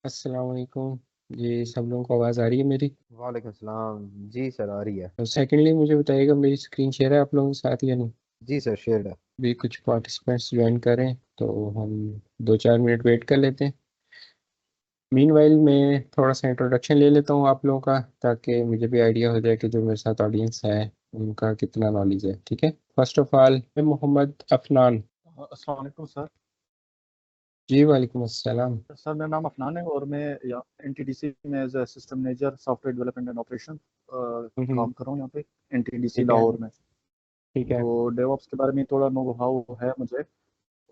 अस्सलाम वालेकुम। जी, सब लोगों को आवाज़ आ रही है मेरी? वालेकुम सलाम। जी सर, आ रही है। तो सेकेंडली मुझे बताइएगा, मेरी स्क्रीन शेयर है आप लोगों के साथ या नहीं? जी सर, शेयर है। भी कुछ पार्टिसिपेंट्स ज्वाइन करें तो हम 2-4 मिनट वेट कर लेते हैं। मीनवाइल मैं थोड़ा सा इंट्रोडक्शन ले लेता हूँ आप लोगों का, ताकि मुझे भी आइडिया हो जाए कि जो मेरे साथ ऑडियंस है उनका कितना नॉलेज है। ठीक है। फर्स्ट ऑफ ऑल, मैं मोहम्मद अफनान। अस्सलाम वालेकुम सर। जी वालेकुम अस्सलाम। सर मेरा नाम अफनान है और मैं एनटीडीसी में as a system manager software development and operation hmm. काम कर रहा हूँ यहाँ पे एनटीडीसी ठीक है। लाहौर में। ठीक है। तो डेवऑप्स के बारे में थोड़ा नो हाउ है मुझे,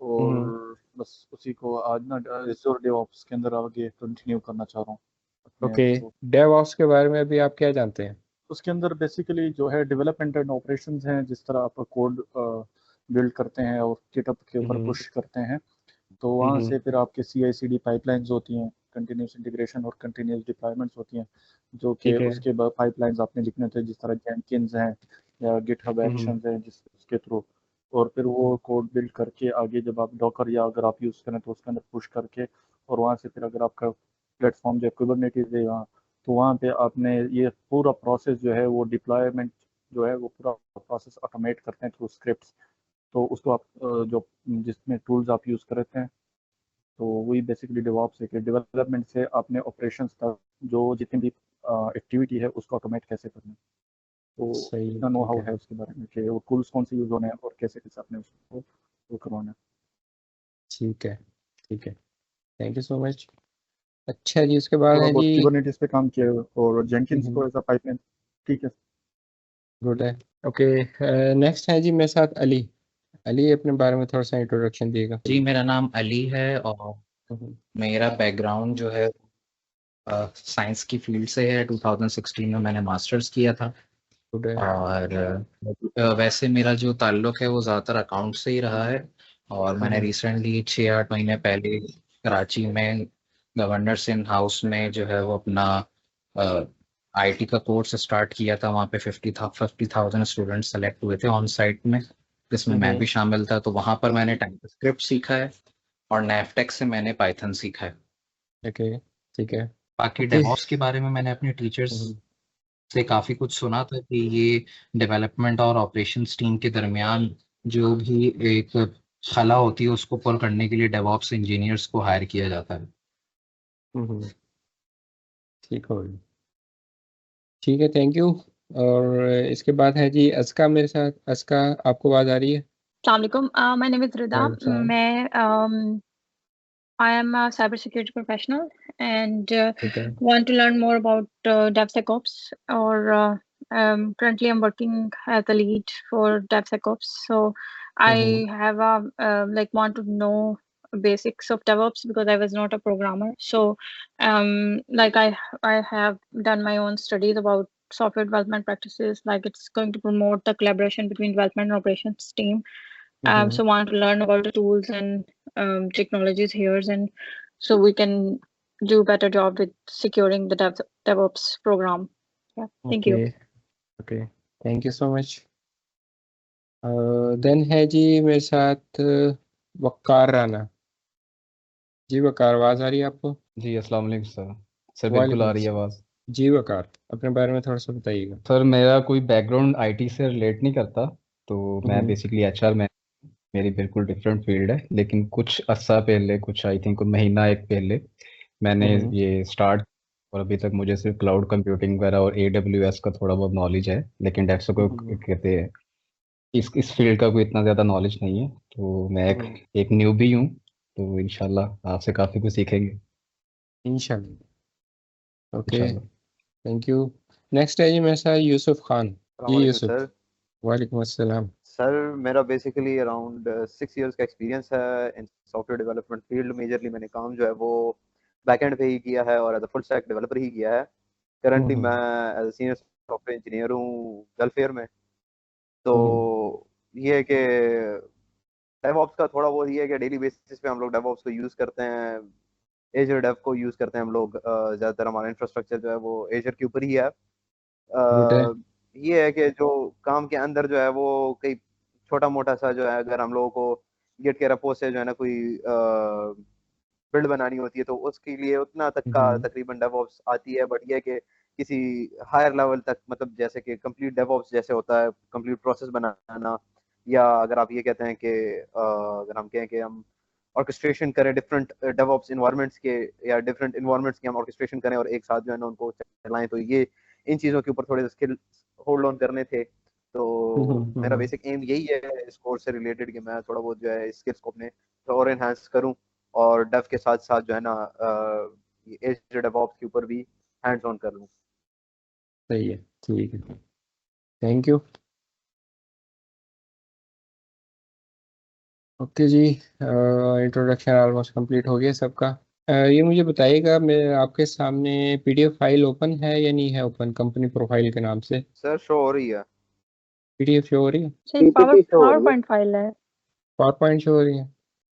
और हम्म। बस उसी को आज ना एज़्योर डेवऑप्स के अंदर आगे कंटिन्यू करना चाह रहा हूँ अपने ओके। उसको। डेवऑप्स के बारे में अभी आप क्या जानते हैं? उसके अंदर बेसिकली जो है डेवलपमेंट एंड ऑपरेशंस हैं, जिस तरह आप कोड बिल्ड करते हैं और गिटहब के ऊपर हम्म। पुश करते हैं, तो वहाँ हम्म। से फिर आपके CI/CD पाइपलाइंस होती हैं, कंटिन्यूस इंटीग्रेशन और कंटिन्यूस डिप्लॉयमेंट्स होती हैं, जो कि ठीक है। उसके बाद पाइपलाइंस आपने लिखने थे, जिस तरह जेनकिन्स हैं या गिटहब हम्म। एक्शंस हैं जिस उसके थ्रू। और फिर वो कोड बिल्ड करके आगे जब आप डॉकर या अगर आप यूज़ करें तो उसके अंदर पुश करके, और वहाँ से फिर अगर आपका प्लेटफॉर्म जो कुबरनेटिस है वहाँ, तो वहाँ पे आपने ये पूरा प्रोसेस जो है वो डिप्लॉयमेंट जो है वो पूरा प्रोसेस ऑटोमेट करते हैं थ्रू स्क्रिप्ट्स। तो उसको आप जो जिसमें टूल्स आप यूज़ करते हैं, तो वही बेसिकली डेवऑप्स है कि डेवलपमेंट से आपने ऑपरेशंस तक जो जितनी भी एक्टिविटी है उसको ऑटोमेट कैसे करना है। तो सही। इतना नो ठीक हाउ है। है उसके बारे में कि वो टूल्स कौन से यूज़ होने हैं और कैसे कैसे आपने उसको वो करवाना है। ठीक है। ठीक है। Thank you so much. अच्छा जी, उसके बाद थोड़ा है जी। बहुत कुबरनेटिस पे काम किया है और जेंकिन्स को एज अ पाइपलाइन। ठीक है। गुड है। ओके। नेक्स्ट है जी मेरे साथ अली। अली, अपने बारे में थोड़ा सा इंट्रोडक्शन दिएगा। जी, मेरा नाम अली है और गुड मेरा बैकग्राउंड जो है साइंस की फील्ड से है। 2016 में मैंने मास्टर्स किया था। है। और वैसे मेरा जो ताल्लुक है वो ज़्यादातर अकाउंट से ही रहा है। और मैंने रिसेंटली 6-8 महीने पहले कराची में गवर्नर इन हाउस में जो है वो अपना आईटी का कोर्स स्टार्ट किया था। वहाँ पे 50,000 स्टूडेंट सेलेक्ट हुए थे ऑन साइट में, जिसमें मैं भी शामिल था। तो वहाँ पर मैंने टाइपस्क्रिप्ट सीखा है और नैवटेक से मैंने पाइथन सीखा है। ओके। ठीक है। बाकी ओके। डेवॉप्स के बारे में मैंने अपने टीचर्स से काफ़ी कुछ सुना था कि ये डेवलपमेंट और ऑपरेशंस टीम के दरमियान जो भी एक खला होती है उसको पुर करने के लिए डेवॉप्स इंजीनियर्स को हायर किया जाता है। ठीक हो गई। ठीक है, थैंक यू। और इसके बाद है जी अस्का मेरे साथ। अस्का, आपको आवाज़ आ रही है? Assalamualaikum. My name is Rida. वालेकुम सलाम। I am a cybersecurity professional and ठीक है। want to learn more about DevSecOps. Or currently, I'm working as a lead for DevSecOps. So I have a want to know basics of DevOps because I was not a programmer. So I have done my own studies about software development practices. Like it's going to promote the collaboration between development and operations team. So want to learn about the tools and technologies here, and so we can do better job with securing the DevOps program. Yeah, thank okay. you. Okay. Thank you so much. Then है जी मेरे साथ वकार राना। जी वकार, आवाज़ आ रही है आपको? जी अस्सलाम वालेकुम सर। सर बिल्कुल वालेकुम आ रही है अस्सलाम। आवाज़। जी वकार, अपने बारे में थोड़ा सा बताइएगा। सर मेरा कोई बैकग्राउंड आईटी से रिलेट नहीं करता, तो मैं हम्म। बेसिकली एचआर में, मेरी बिल्कुल डिफरेंट फील्ड है। लेकिन कुछ अरसा पहले, कुछ आई थिंक महीना एक पहले मैंने हम्म। ये स्टार्ट, और अभी तक मुझे सिर्फ क्लाउड कंप्यूटिंग वगैरह और AWS का थोड़ा बहुत नॉलेज है, लेकिन डेप्स को हम्म। कहते हैं इस फील्ड का कोई इतना ज़्यादा नॉलेज नहीं है। तो मैं एक न्यूबी हूँ, तो इंशाल्लाह आपसे काफ़ी कुछ सीखेंगे इंशाल्लाह। ओके। इंशाल्लाह। Thank you. नेक्स्ट है जी मेरे साथ यूसुफ खान। अस्सलाम जी वालेकुम यूसुफ। सर। वालेकुम अस्सलाम। सर मेरा बेसिकली अराउंड 6 इयर्स का एक्सपीरियंस है इन सॉफ्टवेयर डेवलपमेंट फील्ड। मेजरली मैंने काम जो है वो बैकएंड पे ही किया है और as a full stack developer ही किया है। करंटली मैं as a senior software engineer हूँ वेलफेयर में। तो ये है कि डेवऑप्स का थोड़ा बहुत ये है कि डेली बेसिस पे हम लोग डेवऑप्स को यूज़ करते हैं। एजर डेव को यूज़ करते हैं हम लोग। ज़्यादातर हमारा इंफ्रास्ट्रक्चर जो है वो एजर के ऊपर ही है। गुड है। ये है कि जो काम के अंदर जो है वो कई छोटा मोटा सा जो है, अगर हम लोगों को गिट के रेपो से जो है ना कोई बिल्ड बनानी होती है तो उसके लिए उतना तक का तकरीबन डेवऑप्स आती है, बट ये कि किसी हायर लेवल तक, मतलब जैसे कि कंप्लीट डेवऑप्स जैसे होता है कंप्लीट प्रोसेस बनाना, या अगर आप ये कहते हैं कि अगर हम कहें कि हम ऑर्केस्ट्रेशन करें डिफरेंट डेवऑप्स इन्वायरमेंट्स के, या डिफरेंट इन्वायरमेंट्स के हम ऑर्केस्ट्रेशन करें और एक साथ जो है ना उनको चलाएं, तो ये इन चीज़ों के ऊपर थोड़े स्किल होल्ड ऑन करने थे। तो मेरा बेसिक एम यही है इस कोर्स से रिलेटेड कि मैं थोड़ा बहुत जो है स्किल्स को अपने और एनहांस करूं, और डेव के साथ साथ जो है ना एज डेवऑप्स के ऊपर भी हैंड्स ऑन कर लूं। सही है, ठीक है, थैंक यू। ओके जी, इंट्रोडक्शन ऑलमोस्ट कंप्लीट हो गया सबका। ये मुझे बताइएगा, मैं आपके सामने पीडीएफ फाइल ओपन है या नहीं है ओपन, कंपनी प्रोफाइल के नाम से सर शो हो रही है, पीडीएफ शो हो रही है, सिर्फ पावर पॉइंट फाइल है। पावर पॉइंट शो हो रही है?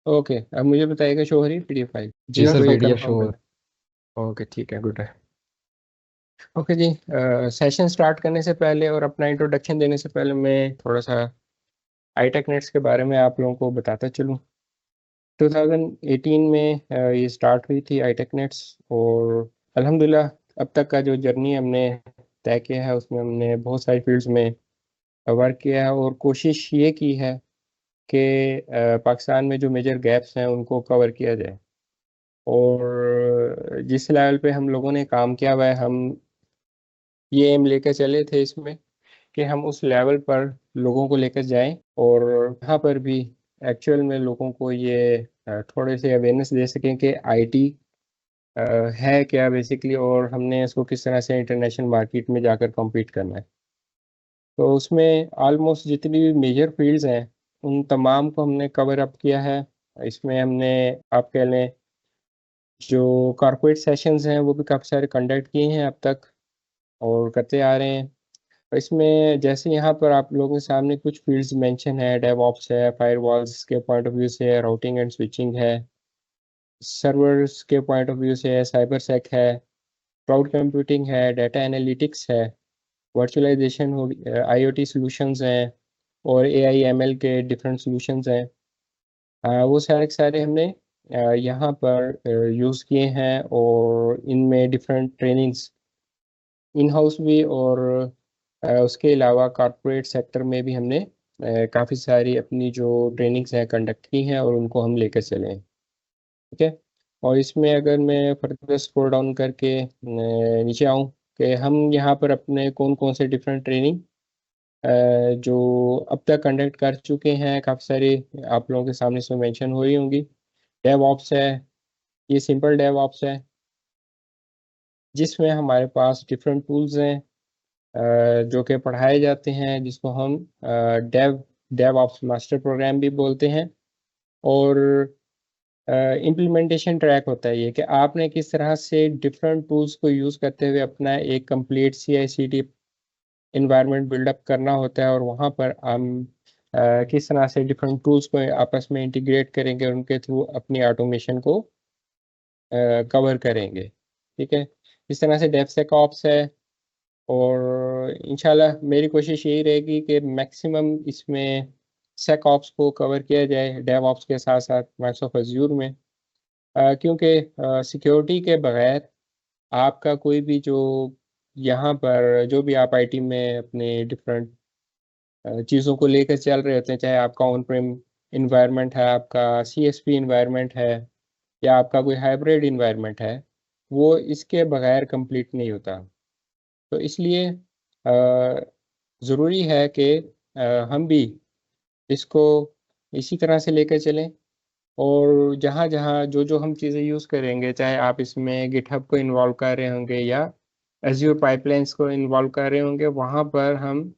ओके, अब मुझे बताइएगा शो हो रही है पीडीएफ फाइल? जी सर, तो ये पीडीएफ कंफर्म शो। कर। ओके ठीक है, गुड है। ओके जी, सेशन स्टार्ट करने से पहले और अपना इंट्रोडक्शन देने से पहले मैं थोड़ा सा iTechNets के बारे में आप लोगों को बताता चलूँ। 2018 में ये स्टार्ट हुई थी iTechNets, और अल्हम्दुलिल्लाह अब तक का जो जर्नी हमने तय किया है उसमें हमने बहुत सारी फील्ड्स में वर्क किया है, और कोशिश ये की है कि पाकिस्तान में जो मेजर गैप्स हैं उनको कवर किया जाए। और जिस लेवल पे हम लोगों ने काम किया हुआ है, हम ये एम लेकर चले थे इसमें कि हम उस लेवल पर लोगों को लेकर जाएं, और यहाँ पर भी एक्चुअल में लोगों को ये थोड़े से अवेयरनेस दे सकें कि आईटी है क्या बेसिकली, और हमने इसको किस तरह से इंटरनेशनल मार्केट में जाकर कम्पीट करना है। तो उसमें ऑलमोस्ट जितनी भी मेजर फील्ड्स हैं उन तमाम को हमने कवर अप किया है। इसमें हमने, आप कह लें, जो कॉर्पोरेट सेशंस हैं वो भी काफ़ी सारे कंडक्ट किए हैं अब तक और करते आ रहे हैं। इसमें जैसे यहाँ पर आप लोगों के सामने कुछ फील्ड्स मेंशन है, डेवऑप्स है, फायरवॉल्स के पॉइंट ऑफ व्यू से राउटिंग एंड स्विचिंग है, सर्वर्स के पॉइंट ऑफ व्यू से साइबर सेक है, क्लाउड कंप्यूटिंग है, डाटा एनालिटिक्स है, वर्चुअलाइजेशन हो, आईओटी सॉल्यूशंस हैं, और एआई एमएल के डिफरेंट सॉल्यूशंस हैं। वो सारे के सारे हमने यहाँ पर यूज़ किए हैं, और इनमें डिफरेंट ट्रेनिंग्स इन हाउस भी, और उसके अलावा कॉरपोरेट सेक्टर में भी हमने काफ़ी सारी अपनी जो ट्रेनिंग्स हैं कंडक्ट की हैं, और उनको हम लेकर चले हैं। ठीक है, और इसमें अगर मैं फर्दर स्क्रॉल डाउन करके नीचे आऊँ कि हम यहाँ पर अपने कौन कौन से डिफरेंट ट्रेनिंग जो अब तक कंडक्ट कर चुके हैं, काफ़ी सारी आप लोगों के सामने इसमें मेंशन हो रही होंगी। डेव ऑप्स है, ये सिंपल डेव ऑप्स है जिसमें हमारे पास डिफरेंट टूल्स हैं जो कि पढ़ाए जाते हैं, जिसको हम dev DevOps master programme भी बोलते हैं। और इम्प्लीमेंटेशन ट्रैक होता है ये कि आपने किस तरह से डिफरेंट टूल्स को यूज़ करते हुए अपना एक कंप्लीट CI/CD इन्वायरमेंट बिल्डअप करना होता है, और वहाँ पर हम किस तरह से डिफरेंट टूल्स को आपस में इंटीग्रेट करेंगे, उनके थ्रू अपनी ऑटोमेशन को कवर करेंगे। ठीक है, इस तरह से डेवसेकऑप्स है, और इंशाल्लाह मेरी कोशिश यही रहेगी कि मैक्सिमम इसमें सेकऑप्स को कवर किया जाए डेवऑप्स के साथ साथ माइक्रोसॉफ्ट अज़ूर में, क्योंकि सिक्योरिटी के बगैर आपका कोई भी जो यहाँ पर जो भी आप आईटी में अपने डिफरेंट चीज़ों को लेकर चल रहे होते हैं, चाहे आपका ऑन प्रेम इन्वायरमेंट है, आपका CSP इन्वायरमेंट है, या आपका कोई हाइब्रिड इन्वायरमेंट है, वो इसके बगैर कंप्लीट नहीं होता। तो इसलिए ज़रूरी है कि हम भी इसको इसी तरह से लेकर चलें, और जहाँ जहाँ जो जो हम चीज़ें यूज़ करेंगे, चाहे आप इसमें गिटहब को इन्वॉल्व कर रहे होंगे या एज़्योर पाइपलाइंस को इन्वॉल्व कर रहे होंगे, वहाँ पर हम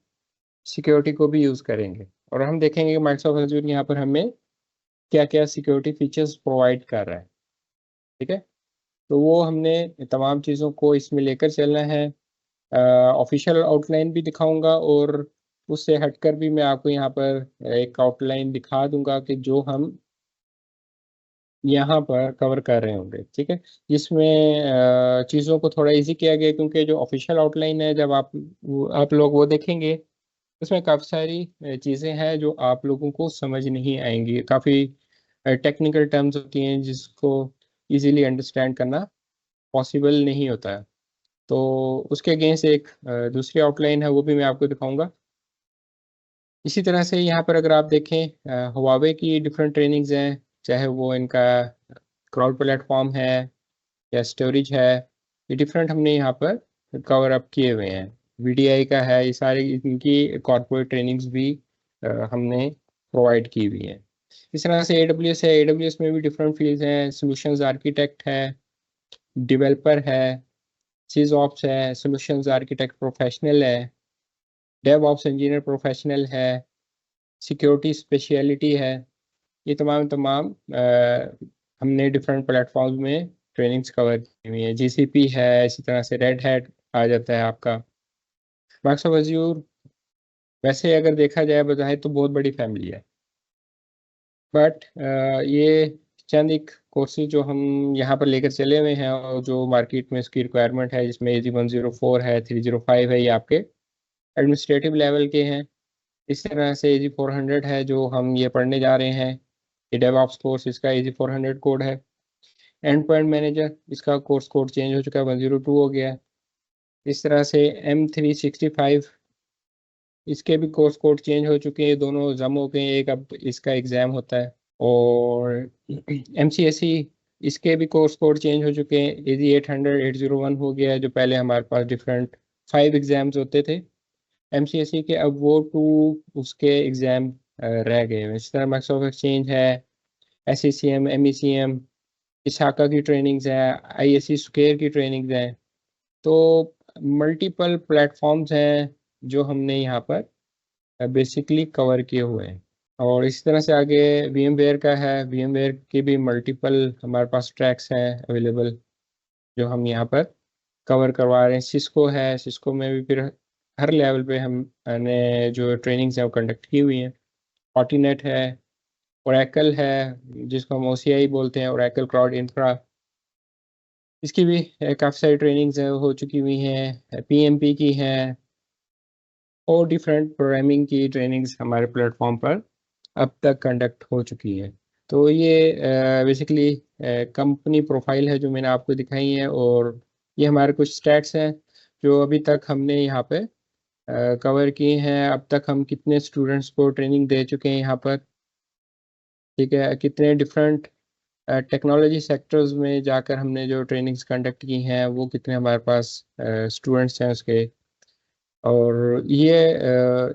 सिक्योरिटी को भी यूज़ करेंगे, और हम देखेंगे कि माइक्रोसॉफ्ट एज़्योर यहाँ पर हमें क्या क्या सिक्योरिटी फीचर्स प्रोवाइड कर रहा है। ठीक है, तो वो हमने तमाम चीज़ों को इसमें लेकर चलना है। ऑफिशियल आउटलाइन भी दिखाऊंगा, और उससे हटकर भी मैं आपको यहाँ पर एक आउटलाइन दिखा दूंगा कि जो हम यहाँ पर कवर कर रहे होंगे। ठीक है, जिसमें चीज़ों को थोड़ा इजी किया गया, क्योंकि जो ऑफिशियल आउटलाइन है जब आप लोग वो देखेंगे, उसमें काफ़ी सारी चीज़ें हैं जो आप लोगों को समझ नहीं आएंगी, काफ़ी टेक्निकल टर्म्स होती हैं जिसको इजीली अंडरस्टैंड करना पॉसिबल नहीं होता है। तो उसके अगेंस्ट एक दूसरी आउटलाइन है, वो भी मैं आपको दिखाऊंगा। इसी तरह से यहाँ पर अगर आप देखें हुआवे की डिफरेंट ट्रेनिंग्स हैं, चाहे वो इनका क्राउड प्लेटफॉर्म है या स्टोरेज है, ये डिफरेंट हमने यहाँ पर कवर अप किए हुए हैं। VDI का है, ये सारी इनकी कॉर्पोरेट ट्रेनिंग्स भी हमने प्रोवाइड की हुई हैं। इस तरह से AWS है, AWS में भी डिफरेंट फील्ड्स हैं, सॉल्यूशंस आर्किटेक्ट है, डेवलपर है, SysOps है, सॉल्यूशंस आर्किटेक्ट प्रोफेशनल है, DevOps इंजीनियर प्रोफेशनल है, सिक्योरिटी स्पेशलिटी है। ये तमाम हमने डिफरेंट प्लेटफॉर्म्स में ट्रेनिंग्स कवर की हुई है। GCP है, इसी तरह से रेड हैट आ जाता है आपका। माइक्रोसॉफ्ट अज्यूर वैसे अगर देखा जाए बजाय तो बहुत बड़ी फैमिली है, बट ये चंद एक कोर्सेज जो हम यहाँ पर लेकर चले हुए हैं और जो मार्केट में इसकी रिक्वायरमेंट है, जिसमें AZ 104 है, 305 है, ये आपके एडमिनिस्ट्रेटिव लेवल के हैं। इस तरह से AZ 400 है जो हम ये पढ़ने जा रहे हैं, ये DevOps कोर्स, इसका AZ 400 कोड है। एंड पॉइंट मैनेजर, इसका कोर्स कोड चेंज हो चुका है, 102 हो गया है। इस तरह से M365, इसके भी कोर्स कोड चेंज हो चुके हैं, दोनों जम हो गए, एक अब इसका एग्ज़ाम होता है। और MCSE, इसके भी कोर्स कोड चेंज हो चुके हैं, AZ 800 801 हो गया है, जो पहले हमारे पास डिफरेंट 5 एग्ज़ाम्स होते थे MCSE के, अब वो 2 उसके एग्ज़ाम रह गए हैं। इस तरह माइक्रोसॉफ्ट एक्सचेंज है, SCCM, MECM, इशाका की ट्रेनिंग्स है, ISC स्क्वायर की ट्रेनिंग्स हैं। तो मल्टीपल प्लेटफॉर्म्स हैं जो हमने यहाँ पर बेसिकली कवर किए हुए हैं। और इसी तरह से आगे VMware का है, VMware के भी मल्टीपल हमारे पास ट्रैक्स हैं अवेलेबल जो हम यहाँ पर कवर करवा रहे हैं। सिस्को है, सिस्को में भी फिर हर लेवल पे हमने जो ट्रेनिंग्स हैं वो कंडक्ट की हुई हैं। Fortinet है, ओरेकल है जिसको हम OCI बोलते हैं, ओरेकल क्लाउड इंफ्रा, इसकी भी काफ़ी सारी ट्रेनिंग्स हो चुकी हुई हैं। PMP की हैं और डिफरेंट प्रोग्रामिंग की ट्रेनिंग्स हमारे प्लेटफॉर्म पर अब तक कंडक्ट हो चुकी है। तो ये बेसिकली कंपनी प्रोफाइल है जो मैंने आपको दिखाई है, और ये हमारे कुछ स्टैट्स हैं जो अभी तक हमने यहाँ पे कवर किए हैं। अब तक हम कितने स्टूडेंट्स को ट्रेनिंग दे चुके हैं यहाँ पर, ठीक है, कितने डिफरेंट टेक्नोलॉजी सेक्टर्स में जाकर हमने जो ट्रेनिंग्स कंडक्ट की हैं वो कितने हमारे पास स्टूडेंट्स हैं उसके। और ये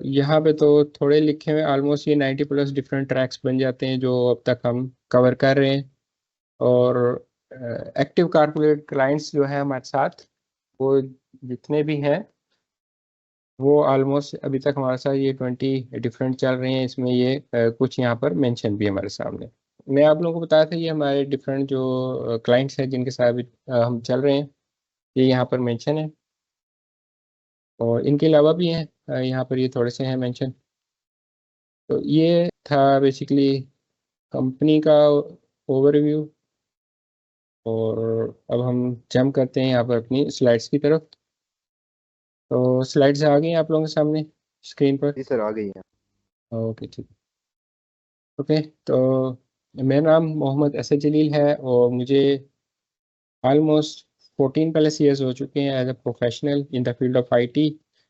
यहाँ पे तो थोड़े लिखे हुए, ऑलमोस्ट ये 90+ डिफरेंट ट्रैक्स बन जाते हैं जो अब तक हम कवर कर रहे हैं। और एक्टिव कॉर्पोरेट क्लाइंट्स जो है हमारे साथ, वो जितने भी हैं वो ऑलमोस्ट अभी तक हमारे साथ ये 20 डिफरेंट चल रहे हैं। इसमें ये कुछ यहाँ पर मेंशन भी है हमारे सामने। मैं आप लोगों को बताया था ये हमारे डिफरेंट जो क्लाइंट्स हैं जिनके साथ हम चल रहे हैं, ये यहाँ पर मेंशन है। और इनके अलावा भी हैं यहाँ पर, ये थोड़े से हैं मेंशन। तो ये था बेसिकली कंपनी का ओवरव्यू। और अब हम जंप करते हैं यहाँ पर अपनी स्लाइड्स की तरफ। तो स्लाइड्स आ गई हैं आप लोगों के सामने स्क्रीन पर? जी सर, आ गई है। ओके, ठीक। ओके, तो मेरा नाम मोहम्मद असद जलील है और मुझे ऑलमोस्ट 14+ ईयर्स हो चुके हैं as a professional in the field of IT।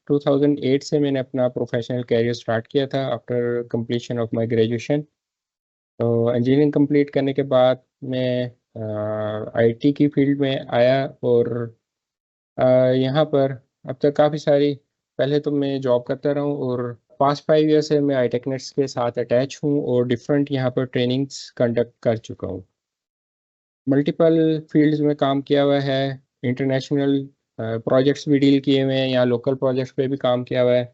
2008 से मैंने अपना प्रोफेशनल कैरियर स्टार्ट किया था after completion of my graduation. तो इंजीनियरिंग कंप्लीट करने के बाद मैं IT की फील्ड में आया और यहाँ पर अब तक काफ़ी सारी, पहले तो मैं जॉब करता रहा हूँ और पास्ट 5 ईयर से मैं iTechNets के साथ अटैच हूँ और डिफरेंट यहाँ पर ट्रेनिंग्स कंडक्ट कर चुका हूँ। मल्टीपल फील्ड्स में काम किया हुआ है, इंटरनेशनल प्रोजेक्ट्स भी डील किए हुए हैं, या लोकल प्रोजेक्ट्स पे भी काम किया हुआ है।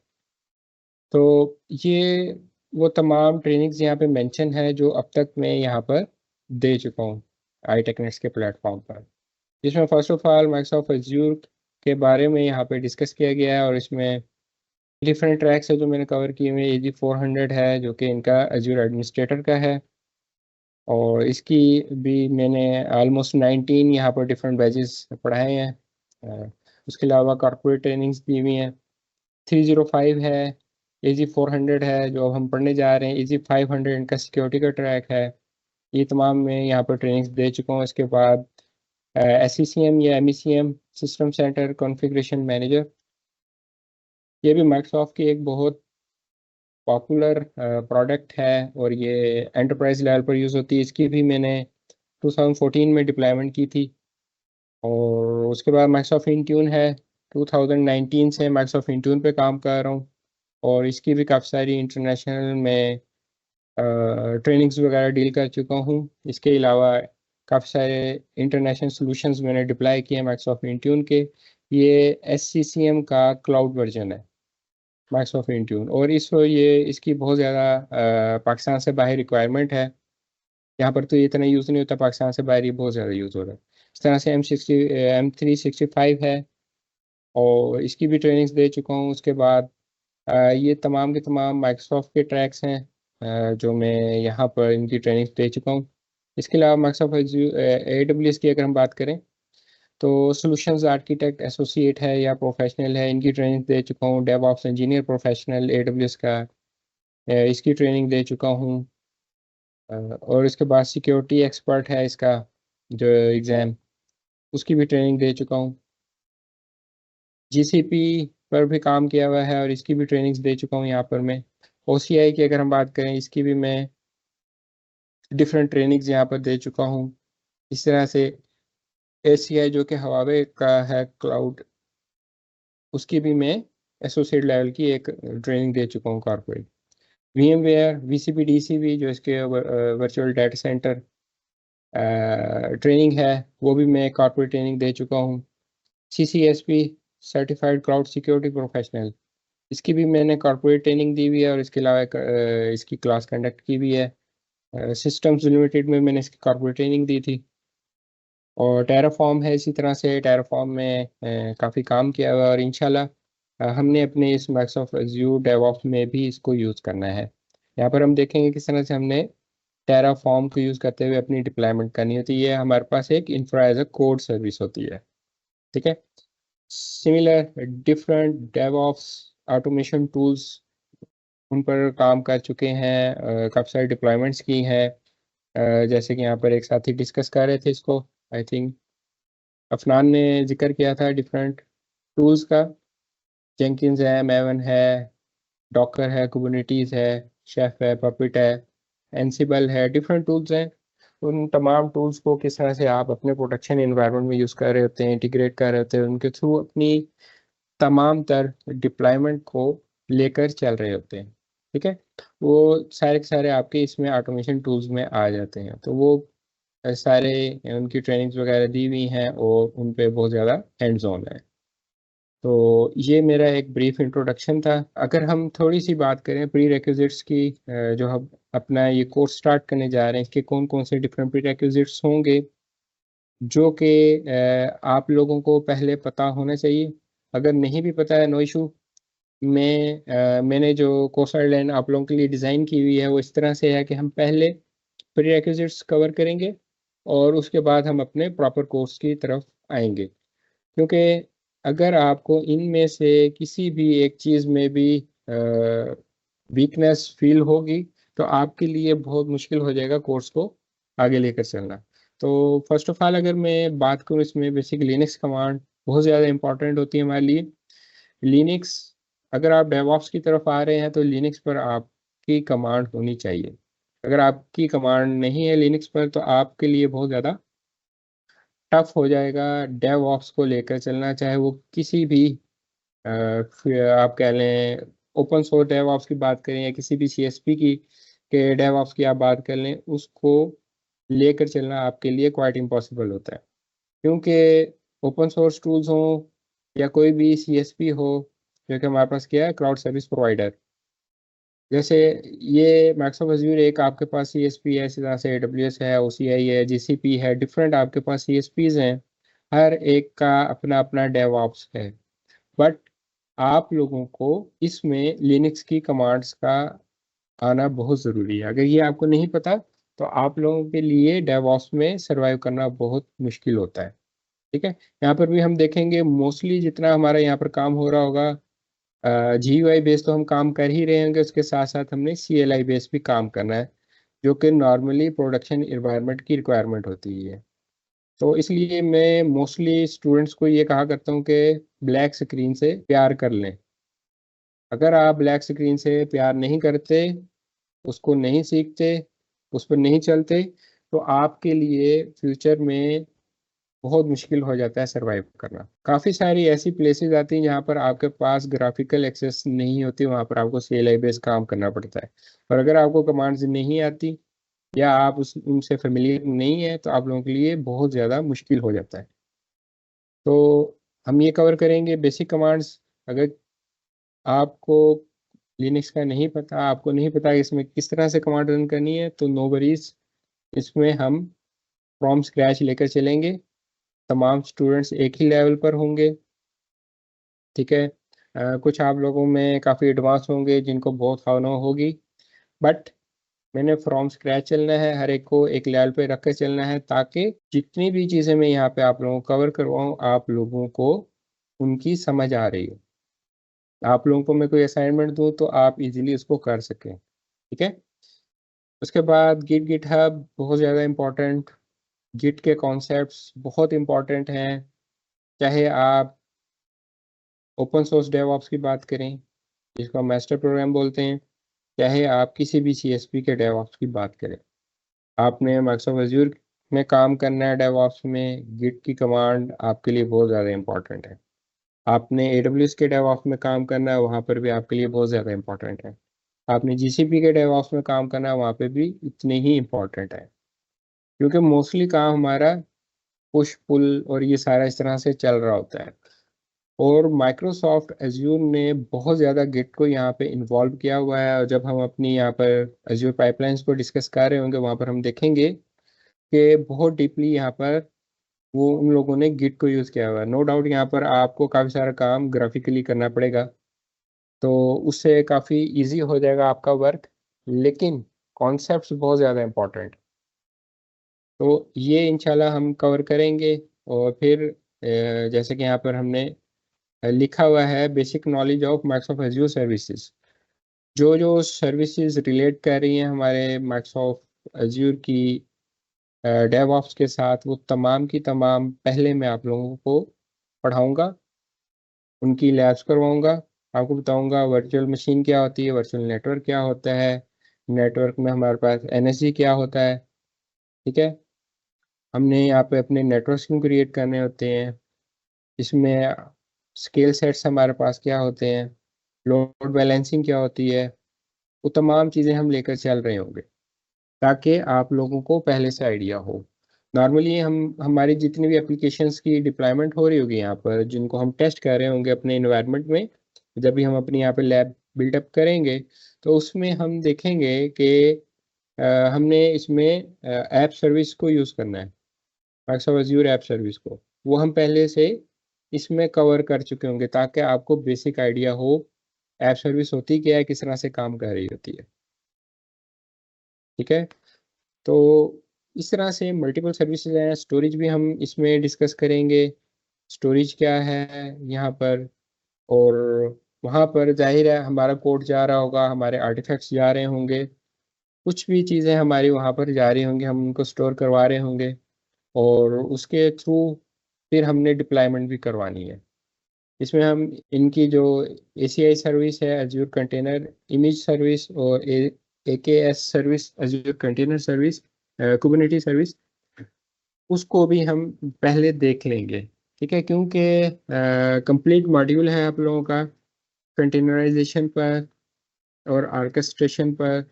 तो ये वो तमाम ट्रेनिंग्स यहाँ पे मेंशन है जो अब तक मैं यहाँ पर दे चुका हूँ iTechNets के प्लेटफॉर्म पर, जिसमें first of all Microsoft azure के बारे में यहाँ पे डिस्कस किया गया है। और इसमें डिफरेंट ट्रैक्स है जो मैंने कवर किए हुए। AZ 400 है जो कि इनका अज्यूर एडमिनिस्ट्रेटर का है, और इसकी भी मैंने ऑलमोस्ट 19 यहाँ पर डिफरेंट बैचेस पढ़ाए हैं। उसके अलावा कॉर्पोरेट ट्रेनिंग्स दी हुई हैं। 305 है, AZ 400 है जो अब हम पढ़ने जा रहे हैं, AZ 500 इनका सिक्योरिटी का ट्रैक है, ये तमाम मैं यहाँ पर ट्रेनिंग्स दे चुका हूँ। इसके बाद SCCM या MECM system centre configuration manager, ये भी माइक्रोसॉफ्ट की एक बहुत पॉपुलर प्रोडक्ट है और ये एंटरप्राइज लेवल पर यूज़ होती है। इसकी भी मैंने 2014 में डिप्लॉयमेंट की थी। और उसके बाद माइक्रोसॉफ्ट इंट्यून है, 2019 से माइक्रोसॉफ्ट इंट्यून पे काम कर रहा हूँ और इसकी भी काफ़ी सारी इंटरनेशनल में ट्रेनिंग्स वगैरह डील कर चुका हूँ। इसके अलावा काफ़ी सारे इंटरनेशनल सॉल्यूशंस मैंने डिप्लाई किए माइक्रोसॉफ्ट इंट्यून के। ये SCCM का क्लाउड वर्जन है माइक्रोसॉफ्ट इंट्यून, और ये इसकी बहुत ज़्यादा पाकिस्तान से बाहर रिक्वायरमेंट है। यहाँ पर तो ये इतना यूज़ नहीं होता, पाकिस्तान से बाहर ये बहुत ज़्यादा यूज़ हो रहा है। इस तरह से M365 है और इसकी भी ट्रेनिंग्स दे चुका हूँ। उसके बाद ये तमाम के तमाम माइक्रोसॉफ्ट के ट्रैक्स हैं जो मैं यहाँ पर इनकी ट्रेनिंग्स दे चुका हूँ। इसके अलावा माइक्रोसॉफ्ट AWS की अगर हम बात करें तो सॉल्यूशंस आर्किटेक्ट एसोसिएट है या प्रोफेशनल है, इनकी ट्रेनिंग दे चुका हूँ। डेवऑप्स इंजीनियर प्रोफेशनल AWS का इसकी ट्रेनिंग दे चुका हूँ। और इसके बाद सिक्योरिटी एक्सपर्ट है इसका जो एग्ज़ाम, उसकी भी ट्रेनिंग दे चुका हूँ। GCP पर भी काम किया हुआ है और इसकी भी ट्रेनिंग्स दे चुका हूँ यहाँ पर मैं। OCI की अगर हम बात करें, इसकी भी मैं डिफरेंट ट्रेनिंग्स यहाँ पर दे चुका हूँ। इस तरह से ACI जो कि हवावे का है क्लाउड, उसकी भी मैं एसोसिएट लेवल की एक ट्रेनिंग दे चुका हूँ कॉर्पोरेट। VMware VCP DCP जो इसके वर्चुअल डाटा सेंटर ट्रेनिंग है, वो भी मैं कॉर्पोरेट ट्रेनिंग दे चुका हूँ। CCSP certified cloud security professional, इसकी भी मैंने कॉर्पोरेट ट्रेनिंग दी हुई है और इसके अलावा इसकी क्लास कंडक्ट की भी है। सिस्टम्स लिमिटेड में मैंने इसकी कॉर्पोरेट ट्रेनिंग दी थी। और टेराफॉर्म है, इसी तरह से टेराफॉर्म में काफ़ी काम किया हुआ है और इंशाल्लाह हमने अपने इस माइक्रोसॉफ्ट एज़्योर डेवऑप्स में भी इसको यूज़ करना है। यहाँ पर हम देखेंगे किस तरह से हमने टेराफॉर्म को यूज़ करते हुए अपनी डिप्लॉयमेंट करनी होती है। हमारे पास एक infra as a code service होती है, ठीक है। Similar different DevOps automation tools उन पर काम कर चुके हैं, काफ़ी सारी डिप्लॉयमेंट्स की हैं। जैसे कि यहाँ पर एक साथी डिस्कस कर रहे थे इसको, आई थिंक अफनान ने जिक्र किया था डिफरेंट टूल्स का। जेंकिंस है, मैवन है, डॉकर है, कुबरनेटीज है, शेफ है, पपिट है, एंसिबल है, डिफरेंट टूल्स हैं। उन तमाम टूल्स को किस तरह से आप अपने प्रोडक्शन एनवायरनमेंट में यूज़ कर रहे होते हैं, इंटीग्रेट कर रहे होते हैं, उनके थ्रू अपनी तमाम तर डिप्लॉयमेंट को लेकर चल रहे होते हैं, ठीक है। वो सारे के सारे आपके इसमें ऑटोमेशन टूल्स में आ जाते हैं। तो वो सारे उनकी ट्रेनिंग्स वगैरह दी हुई हैं और उन पे बहुत ज़्यादा हैंड्स ऑन है। तो ये मेरा एक ब्रीफ इंट्रोडक्शन था। अगर हम थोड़ी सी बात करें प्री रिक्विजिट्स की, जो हम अपना ये कोर्स स्टार्ट करने जा रहे हैं, इसके कौन कौन से डिफरेंट प्री रिक्विजिट्स होंगे जो कि आप लोगों को पहले पता होना चाहिए। अगर नहीं भी पता है, नो इशू। मैंने जो कोर्स आउटलाइन आप लोगों के लिए डिज़ाइन की हुई है वो इस तरह से है कि हम पहले प्री रिक्विजिट्स कवर करेंगे और उसके बाद हम अपने प्रॉपर कोर्स की तरफ आएंगे। क्योंकि अगर आपको इनमें से किसी भी एक चीज़ में भी वीकनेस फील होगी तो आपके लिए बहुत मुश्किल हो जाएगा कोर्स को आगे लेकर चलना। तो फर्स्ट ऑफ ऑल अगर मैं बात करूँ, इसमें बेसिक लिनक्स कमांड बहुत ज़्यादा इंपॉर्टेंट होती है हमारे लिए। लिनक्स, अगर आप डेवऑप्स की तरफ आ रहे हैं तो लिनक्स पर आपकी कमांड होनी चाहिए। अगर आपकी कमांड नहीं है लिनक्स पर तो आपके लिए बहुत ज़्यादा टफ हो जाएगा डेवऑप्स को लेकर चलना, चाहे वो किसी भी आप कह लें ओपन सोर्स डेवऑप्स की बात करें या किसी भी CSP की के डेवऑप्स की आप बात कर लें, उसको लेकर चलना आपके लिए क्वाइट इम्पॉसिबल होता है। क्योंकि ओपन सोर्स टूल्स हों या कोई भी CSP हो, जो कि हमारे पास क्या है, क्लाउड सर्विस प्रोवाइडर, जैसे ये माइक्रोसॉफ्ट एज़्योर एक आपके पास CSP है, इसी तरह से AWS है, OCI है, GCP है, डिफरेंट आपके पास CSPs हैं। हर एक का अपना अपना डेवऑप्स है, बट आप लोगों को इसमें लिनक्स की कमांड्स का आना बहुत ज़रूरी है। अगर ये आपको नहीं पता तो आप लोगों के लिए डेवऑप्स में सरवाइव करना बहुत मुश्किल होता है, ठीक है। यहाँ पर भी हम देखेंगे मोस्टली जितना हमारा यहाँ पर काम हो रहा होगा, GUI बेस तो हम काम कर ही रहे होंगे, उसके साथ साथ हमने CLI बेस भी काम करना है। जो कि नॉर्मली प्रोडक्शन इन्वायरमेंट की रिक्वायरमेंट होती है। तो इसलिए मैं मोस्टली स्टूडेंट्स को ये कहा करता हूँ कि ब्लैक स्क्रीन से प्यार कर लें। अगर आप ब्लैक स्क्रीन से प्यार नहीं करते, उसको नहीं सीखते, उस पर नहीं चलते, तो आपके लिए फ्यूचर में बहुत मुश्किल हो जाता है सरवाइव करना। काफ़ी सारी ऐसी प्लेसेस आती हैं जहाँ पर आपके पास ग्राफिकल एक्सेस नहीं होती, वहाँ पर आपको CLI बेस्ड काम करना पड़ता है। और अगर आपको कमांड्स नहीं आती या आप उनसे फेमिलियर नहीं है, तो आप लोगों के लिए बहुत ज़्यादा मुश्किल हो जाता है। तो हम ये कवर करेंगे बेसिक कमांड्स। अगर आपको लिनक्स का नहीं पता, आपको नहीं पता इसमें किस तरह से कमांड रन करनी है, तो नो वरीज, इसमें हम फ्रॉम स्क्रैच लेकर चलेंगे। तमाम स्टूडेंट्स एक ही लेवल पर होंगे, ठीक है। कुछ आप लोगों में काफ़ी एडवांस होंगे जिनको बहुत खाना होगी, बट मैंने फ्रॉम स्क्रैच चलना है, हर एक को एक लेवल पे रख कर चलना है, ताकि जितनी भी चीज़ें मैं यहाँ पे आप लोगों को कवर करवाऊँ, आप लोगों को उनकी समझ आ रही हो। आप लोगों को मैं कोई असाइनमेंट दूँ तो आप इजीली उसको कर सकें, ठीक है। उसके बाद गिट हब बहुत ज़्यादा इम्पोर्टेंट, गिट के कॉन्सेप्ट्स बहुत इम्पोर्टेंट हैं। चाहे आप ओपन सोर्स डेवऑप्स की बात करें, जिसको हम मास्टर प्रोग्राम बोलते हैं, चाहे आप किसी भी CSP के डेवऑप्स की बात करें। आपने माइक्रोसॉफ्ट एज्योर में काम करना है, डेवऑप्स में गिट की कमांड आपके लिए बहुत ज़्यादा इंपॉर्टेंट है। आपने AWS के डेवऑप्स में काम करना है, वहाँ पर भी आपके लिए बहुत ज़्यादा इंपॉर्टेंट है। आपने GCP के डेवऑप्स में काम करना है, वहाँ पे भी इतने ही इम्पोर्टेंट है, क्योंकि मोस्टली काम हमारा पुश पुल और ये सारा इस तरह से चल रहा होता है। और माइक्रोसॉफ्ट एज्योर ने बहुत ज़्यादा गिट को यहाँ पे इन्वॉल्व किया हुआ है, और जब हम अपनी यहाँ पर एज्योर पाइपलाइंस को डिस्कस कर रहे होंगे, वहाँ पर हम देखेंगे कि बहुत डीपली यहाँ पर वो उन लोगों ने गिट को यूज़ किया हुआ है। नो डाउट यहाँ पर आपको काफ़ी सारा काम ग्राफिकली करना पड़ेगा, तो उससे काफ़ी इजी हो जाएगा आपका वर्क, लेकिन कॉन्सेप्ट्स बहुत ज़्यादा इंपॉर्टेंट। तो ये इंशाल्लाह हम कवर करेंगे। और फिर जैसे कि यहाँ पर हमने लिखा हुआ है basic knowledge of Microsoft azure services, जो जो सर्विसेज रिलेट कर रही हैं हमारे माइक्रोसॉफ्ट एज्योर की डेवऑप्स के साथ, वो तमाम की तमाम पहले मैं आप लोगों को पढ़ाऊंगा, उनकी लैब्स करवाऊंगा, आपको बताऊंगा वर्चुअल मशीन क्या होती है, वर्चुअल नेटवर्क क्या होता है, नेटवर्क में हमारे पास NSG क्या होता है, ठीक है। हमने यहाँ पे अपने नेटवर्क्स क्यों क्रिएट करने होते हैं, इसमें स्केल सेट्स हमारे पास क्या होते हैं, लोड बैलेंसिंग क्या होती है, वो तमाम चीज़ें हम लेकर चल रहे होंगे, ताकि आप लोगों को पहले से आइडिया हो। नॉर्मली हम हमारी जितनी भी एप्लीकेशंस की डिप्लॉयमेंट हो रही होगी यहाँ पर, जिनको हम टेस्ट कर रहे होंगे अपने इन्वायरमेंट में, जब भी हम अपनी यहाँ पे लैब बिल्डअप करेंगे, तो उसमें हम देखेंगे कि हमने इसमें ऐप सर्विस को यूज़ करना है, माइक्रोसॉफ्ट एज्योर ऐप सर्विस को, वो हम पहले से इसमें कवर कर चुके होंगे, ताकि आपको बेसिक आइडिया हो ऐप सर्विस होती क्या है, किस तरह से काम कर रही होती है, ठीक है। तो इस तरह से मल्टीपल सर्विसेज हैं। स्टोरेज भी हम इसमें डिस्कस करेंगे, स्टोरेज क्या है यहाँ पर, और वहाँ पर जाहिर है हमारा कोड जा रहा होगा, हमारे आर्टिफैक्ट्स जा रहे होंगे, कुछ भी चीज़ें हमारी वहाँ पर जा रही होंगी, हम उनको स्टोर करवा रहे होंगे, और उसके थ्रू फिर हमने डिप्लॉयमेंट भी करवानी है। इसमें हम इनकी जो ACI सर्विस है, एज्योर कंटेनर इमेज सर्विस, और AKS service, azure container service, Kubernetes service, उसको भी हम पहले देख लेंगे, ठीक है। क्योंकि कंप्लीट मॉड्यूल है आप लोगों का कंटेनराइजेशन पर और ऑर्केस्ट्रेशन पर,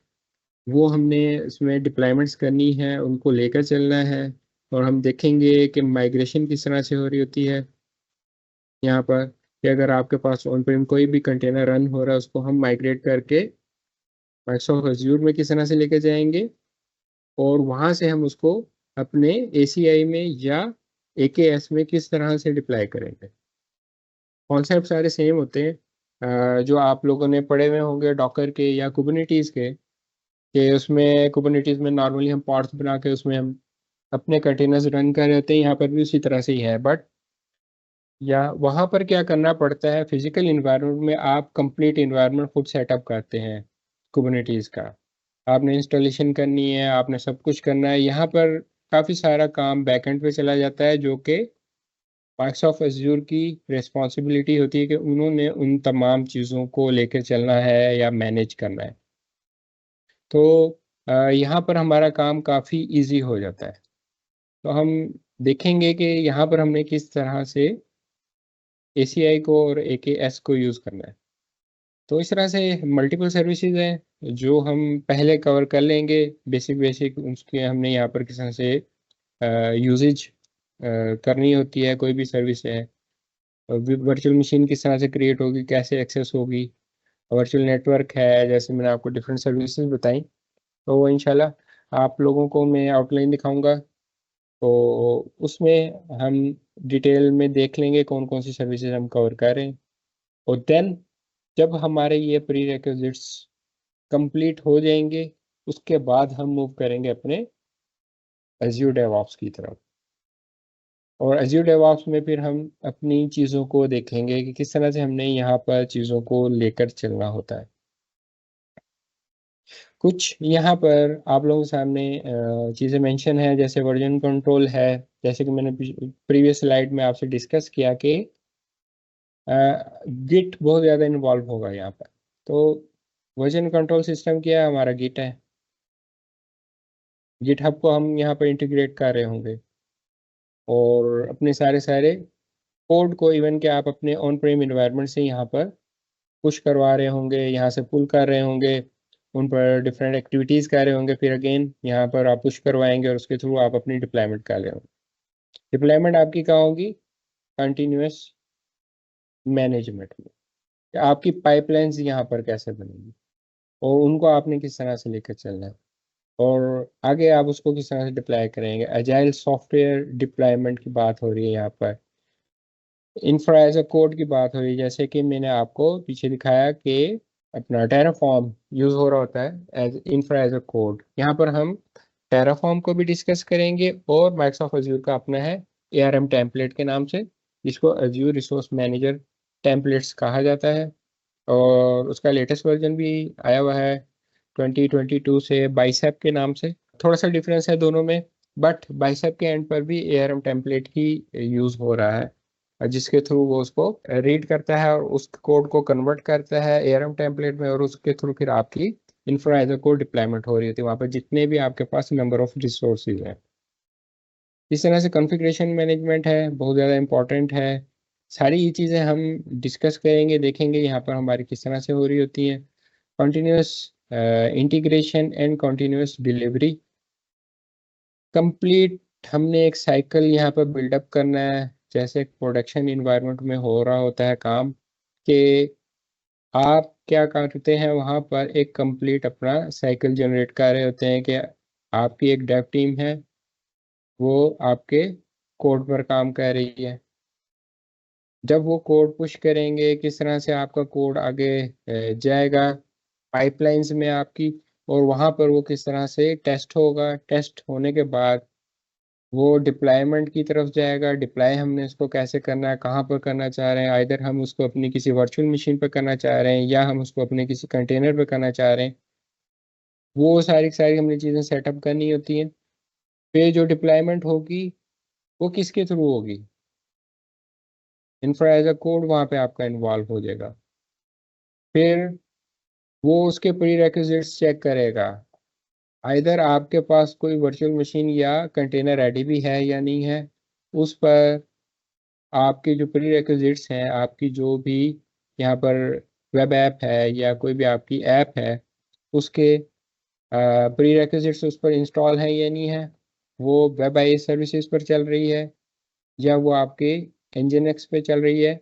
वो हमने इसमें डिप्लॉयमेंट्स करनी है, उनको लेकर चलना है, और हम देखेंगे कि माइग्रेशन किस तरह से हो रही होती है यहाँ पर, कि अगर आपके पास ऑन प्रेम कोई भी कंटेनर रन हो रहा है, उसको हम माइग्रेट करके माइक्रोसॉफ्ट एज्योर में किस तरह से लेकर जाएंगे, और वहाँ से हम उसको अपने ACI में या AKS में किस तरह से डिप्लॉय करेंगे। कॉन्सेप्ट सारे सेम होते हैं, जो आप लोगों ने पढ़े हुए होंगे डॉकर के या कुबरनेटिस के, कि उसमें कुबरनेटिस में नॉर्मली हम पॉड्स बना के उसमें हम अपने कंटेनर्स रन कर रहे होते हैं, यहाँ पर भी उसी तरह से ही है, बट या वहाँ पर क्या करना पड़ता है, फिजिकल इन्वायरमेंट में आप कंप्लीट इन्वायरमेंट खुद सेटअप करते हैं कुबरनेटिस का। आपने इंस्टॉलेशन करनी है, आपने सब कुछ करना है। यहाँ पर काफ़ी सारा काम बैकएंड पे चला जाता है, जो कि माइक्रोसॉफ्ट एज्योर की रिस्पॉन्सिबिलिटी होती है कि उन्होंने उन तमाम चीज़ों को लेकर चलना है या मैनेज करना है। तो यहाँ पर हमारा काम काफ़ी इजी हो जाता है। तो हम देखेंगे कि यहाँ पर हमने किस तरह से ACI को और AKS को यूज़ करना है। तो इस तरह से मल्टीपल सर्विसेज हैं जो हम पहले कवर कर लेंगे। बेसिक बेसिक उसके हमने यहाँ पर किस तरह से यूजेज करनी होती है, कोई भी सर्विस है। वर्चुअल मशीन किस तरह से क्रिएट होगी, कैसे एक्सेस होगी, वर्चुअल नेटवर्क है, जैसे मैंने आपको डिफरेंट सर्विसेज बताई। तो वो इंशाल्लाह आप लोगों को मैं आउटलाइन दिखाऊंगा, तो उसमें हम डिटेल में देख लेंगे कौन कौन सी सर्विसेज हम कवर कर रहे हैं। और देन जब हमारे ये प्री रिक्विजिट्स कंप्लीट हो जाएंगे, उसके बाद हम मूव करेंगे अपने एज़्योर डेवऑप्स की तरफ। और एज़्योर डेवऑप्स में फिर हम अपनी चीज़ों को देखेंगे कि किस तरह से हमने यहाँ पर चीज़ों को लेकर चलना होता है। कुछ यहाँ पर आप लोगों के सामने चीज़ें मेंशन है, जैसे वर्जन कंट्रोल है। जैसे कि मैंने प्रीवियस स्लाइड में आपसे डिस्कस किया कि गिट बहुत ज़्यादा इन्वॉल्व होगा यहाँ पर। तो वर्जन कंट्रोल सिस्टम क्या है, हमारा गिट है। गिटहब को हम यहाँ पर इंटीग्रेट कर रहे होंगे और अपने सारे सारे कोड को, इवन कि आप अपने ऑन प्रेम इन्वायरमेंट से यहाँ पर पुश करवा रहे होंगे, यहाँ से पुल कर रहे होंगे, उन पर डिफरेंट एक्टिविटीज़ कर रहे होंगे, फिर अगेन यहाँ पर आप पुश करवाएंगे और उसके थ्रू आप अपनी डिप्लॉयमेंट कर रहे होंगे। डिप्लॉयमेंट आपकी कहाँ होगी, कंटिन्यूस मैनेजमेंट में। आपकी पाइपलाइंस यहाँ पर कैसे बनेगी और उनको आपने किस तरह से लेकर चलना है, और आगे आप उसको किस तरह से डिप्लॉय करेंगे। एजाइल सॉफ्टवेयर डिप्लॉयमेंट की बात हो रही है यहाँ पर। इंफ्रा एज अ कोड की बात हो रही है, जैसे कि मैंने आपको पीछे दिखाया कि अपना टेराफॉर्म यूज हो रहा होता है as infra as a code. यहाँ पर हम टेराफॉर्म को भी डिस्कस करेंगे और माइक्रोसॉफ्ट अज्यूर का अपना है ARM टेम्पलेट के नाम से, जिसको अज्यूर रिसोर्स मैनेजर टेम्पलेट्स कहा जाता है। और उसका लेटेस्ट वर्जन भी आया हुआ है 2022 से बाइसेप के नाम से। थोड़ा सा डिफरेंस है दोनों में, बट बाइसेप के एंड पर भी ARM टेम्पलेट ही यूज हो रहा है, जिसके थ्रू वो उसको रीड करता है और उस कोड को कन्वर्ट करता है ARM टेम्पलेट में, और उसके थ्रू फिर आपकी infra as a code deployment हो रही होती है वहाँ पर, जितने भी आपके पास नंबर ऑफ रिसोर्सेज हैं। इस तरह से कॉन्फ़िगरेशन मैनेजमेंट है, बहुत ज़्यादा इंपॉर्टेंट है। सारी ये चीज़ें हम डिस्कस करेंगे, देखेंगे यहाँ पर हमारी किस तरह से हो रही होती हैं। Continuous integration and continuous delivery complete, हमने एक साइकिल यहाँ पर बिल्डअप करना है, जैसे प्रोडक्शन इन्वायरमेंट में हो रहा होता है काम, कि आप क्या करते हैं वहाँ पर एक कंप्लीट अपना साइकिल जनरेट कर रहे होते हैं कि आपकी एक डेव टीम है, वो आपके कोड पर काम कर रही है। जब वो कोड पुश करेंगे, किस तरह से आपका कोड आगे जाएगा पाइपलाइंस में आपकी, और वहाँ पर वो किस तरह से टेस्ट होगा। टेस्ट होने के बाद वो डिप्लॉयमेंट की तरफ जाएगा। डिप्लॉय हमने इसको कैसे करना है, कहाँ पर करना चाह रहे हैं, आइदर हम उसको अपनी किसी वर्चुअल मशीन पर करना चाह रहे हैं या हम उसको अपने किसी कंटेनर पर करना चाह रहे हैं, वो सारी सारी हमने चीज़ें सेटअप करनी होती हैं। फिर जो डिप्लॉयमेंट होगी वो किसके थ्रू होगी, इंफ्रा एज अ कोड वहाँ पे आपका इन्वॉल्व हो जाएगा। फिर वो उसके प्रीरेक्विजिट्स चेक करेगा, आइदर आपके पास कोई वर्चुअल मशीन या कंटेनर रेडी भी है या नहीं है। उस पर आपके जो प्रीरेक्विजिट्स हैं, आपकी जो भी यहाँ पर वेब ऐप है या कोई भी आपकी ऐप है, उसके प्रीरेक्विजिट्स उस पर इंस्टॉल है या नहीं है, वो वेब आई सर्विसेज पर चल रही है या वो आपके Nginx पे चल रही है,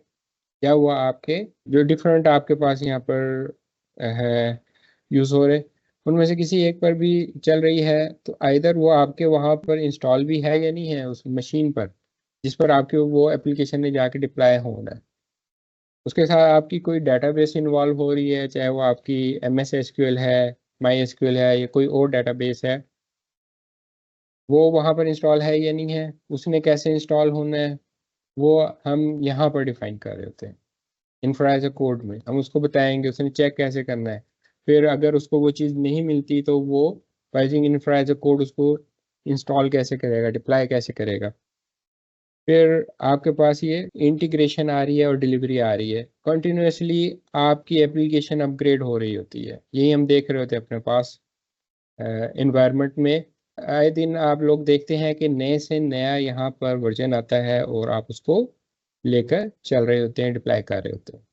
या वो आपके जो डिफरेंट आपके पास यहाँ पर है यूज़ हो रहे, उनमें से किसी एक पर भी चल रही है। तो आइदर वो आपके वहाँ पर इंस्टॉल भी है या नहीं है उस मशीन पर जिस पर आपके वो एप्लीकेशन ने जाके डिप्लॉय होना है। उसके साथ आपकी कोई डेटाबेस इन्वॉल्व हो रही है, चाहे वो आपकी MS SQL है, MySQL है, या कोई और डेटाबेस है, वो वहाँ पर इंस्टॉल है या नहीं है, उसने कैसे इंस्टॉल होना है, वो हम यहाँ पर डिफाइन कर रहे होते हैं। इंफ्रा एज अ कोड में हम उसको बताएंगे उसने चेक कैसे करना है। फिर अगर उसको वो चीज़ नहीं मिलती तो वो Python infra as a code उसको इंस्टॉल कैसे करेगा, डिप्लॉय कैसे करेगा। फिर आपके पास ये इंटीग्रेशन आ रही है और डिलीवरी आ रही है, कंटिन्यूसली आपकी एप्लीकेशन अपग्रेड हो रही होती है। यही हम देख रहे होते हैं अपने पास एनवायरनमेंट में। आए दिन आप लोग देखते हैं कि नए से नया यहाँ पर वर्जन आता है और आप उसको लेकर चल रहे होते हैं, डिप्लाई कर रहे होते हैं।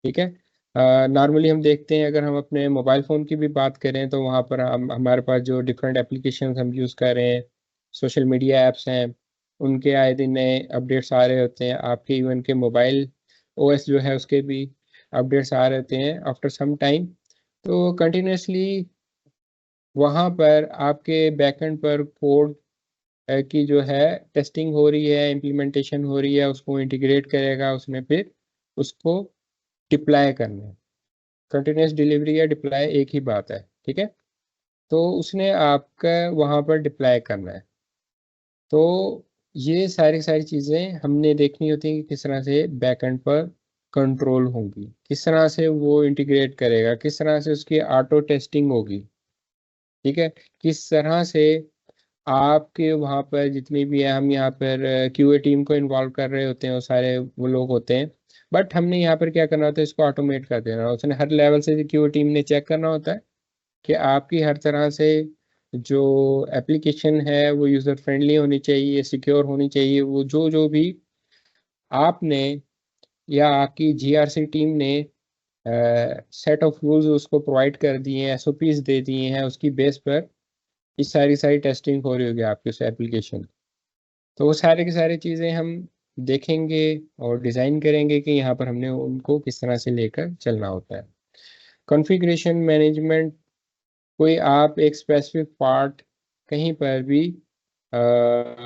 ठीक है। नॉर्मली हम देखते हैं, अगर हम अपने मोबाइल फ़ोन की भी बात करें तो वहाँ पर हम हमारे पास जो डिफरेंट एप्लीकेशन हम यूज़ कर रहे हैं, सोशल मीडिया ऐप्स हैं, उनके आए दिन नए अपडेट्स आ रहे होते हैं। आपके इवन के मोबाइल ओएस जो है उसके भी अपडेट्स आ रहे होते हैं आफ्टर सम टाइम। तो कंटिन्यूसली वहाँ पर आपके बैकएंड पर कोड की जो है टेस्टिंग हो रही है, इम्प्लीमेंटेशन हो रही है, उसको इंटीग्रेट करेगा उसमें, फिर उसको डिप्लॉय करना है। कंटिन्यूस डिलीवरी या डिप्लॉय एक ही बात है। ठीक है। तो उसने आपका वहाँ पर डिप्लॉय करना है। तो ये सारी चीज़ें हमने देखनी होती हैं कि किस तरह से बैकएंड पर कंट्रोल होंगी, किस तरह से वो इंटीग्रेट करेगा, किस तरह से उसकी ऑटो टेस्टिंग होगी। ठीक है। किस तरह से आपके वहाँ पर जितनी भी है, हम यहाँ पर क्यूए टीम को इन्वॉल्व कर रहे होते हैं, वो सारे वो लोग होते हैं, बट हमने यहाँ पर क्या करना होता है, इसको ऑटोमेट कर देना। उसने हर लेवल से क्यूए टीम ने चेक करना होता है कि आपकी हर तरह से जो एप्लीकेशन है वो यूज़र फ्रेंडली होनी चाहिए, सिक्योर होनी चाहिए। वो जो जो भी आपने या आपकी जीआरसी टीम ने सेट ऑफ रूल्स उसको प्रोवाइड कर दिए हैं, एसओपीज दे दिए हैं, उसकी बेस पर ये सारी टेस्टिंग हो रही होगी आपकी उस एप्लीकेशन। तो वो सारे की सारी चीज़ें हम देखेंगे और डिज़ाइन करेंगे कि यहाँ पर हमने उनको किस तरह से लेकर चलना होता है। कॉन्फ़िगरेशन मैनेजमेंट, कोई आप एक स्पेसिफिक पार्ट कहीं पर भी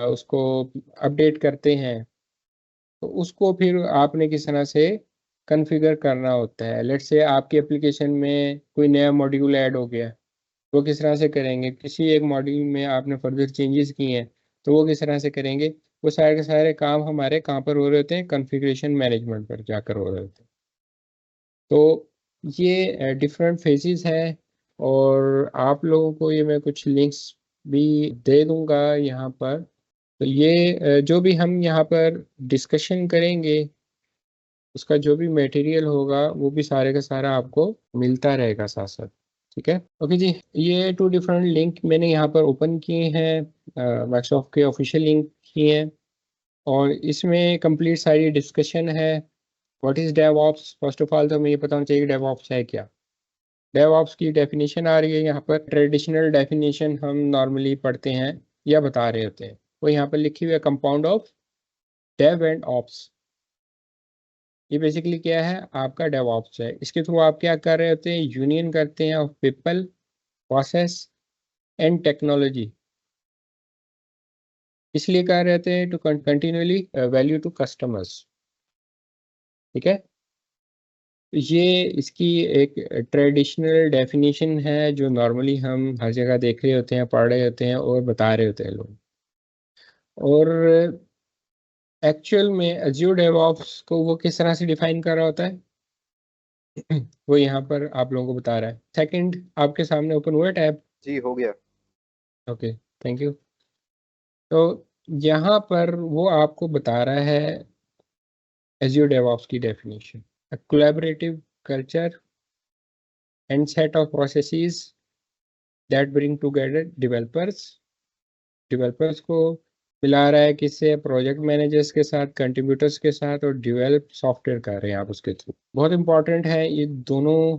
उसको अपडेट करते हैं तो उसको फिर आपने किस तरह से कॉन्फ़िगर करना होता है। लेट्स से आपकी एप्लीकेशन में कोई नया मॉड्यूल ऐड हो गया, वो किस तरह से करेंगे। किसी एक मॉड्यूल में आपने फर्दर चेंजेस किए हैं तो वो किस तरह से करेंगे। वो सारे के सारे काम हमारे कहाँ पर हो रहे होते हैं, कॉन्फ़िगरेशन मैनेजमेंट पर जाकर हो रहे होते हैं। तो ये डिफरेंट फेजेस हैं और आप लोगों को ये मैं कुछ लिंक्स भी दे दूंगा यहाँ पर। तो ये जो भी हम यहाँ पर डिस्कशन करेंगे उसका जो भी मटेरियल होगा वो भी सारे का सारा आपको मिलता रहेगा साथ साथ। ठीक है। ओके जी, ये 2 डिफरेंट लिंक मैंने यहाँ पर ओपन किए हैं, माइक्रोसॉफ्ट के ऑफिशियल लिंक किए हैं और इसमें कंप्लीट सारी डिस्कशन है। What is DevOps, first of all तो हमें ये पता होना चाहिए कि डेवऑप्स है क्या। डेवऑप्स की डेफिनेशन आ रही है यहाँ पर। ट्रेडिशनल डेफिनेशन हम नॉर्मली पढ़ते हैं या बता रहे होते हैं, वो यहाँ पर लिखी हुई है, compound of dev and ops. ये बेसिकली क्या है, आपका डेवऑप्स है। इसके थ्रू आप क्या कर रहे होते हैं, यूनियन करते हैं of people, process and technology. इसलिए कर रहे होते हैं to continuously value to customers. ठीक है। ये इसकी एक ट्रेडिशनल डेफिनेशन है जो नॉर्मली हम हर जगह देख रहे होते हैं, पढ़ रहे होते हैं और बता रहे होते हैं लोग। और एक्चुअल में एज़्योर डेवऑप्स को वो किस तरह से डिफाइन कर रहा होता है वो यहाँ पर आप लोगों को बता रहा है। सेकंड, आपके सामने ओपन हुआ टैब? जी हो गया। Okay, thank you. तो यहाँ पर वो आपको बता रहा है एज़्योर डेवऑप्स की definition, a collaborative culture and set of processes that bring together developers को मिला रहा है किससे, प्रोजेक्ट मैनेजर्स के साथ, कंट्रीब्यूटर्स के साथ, और डेवलप सॉफ्टवेयर कर रहे हैं आप उसके थ्रू। बहुत इंपॉर्टेंट है ये दोनों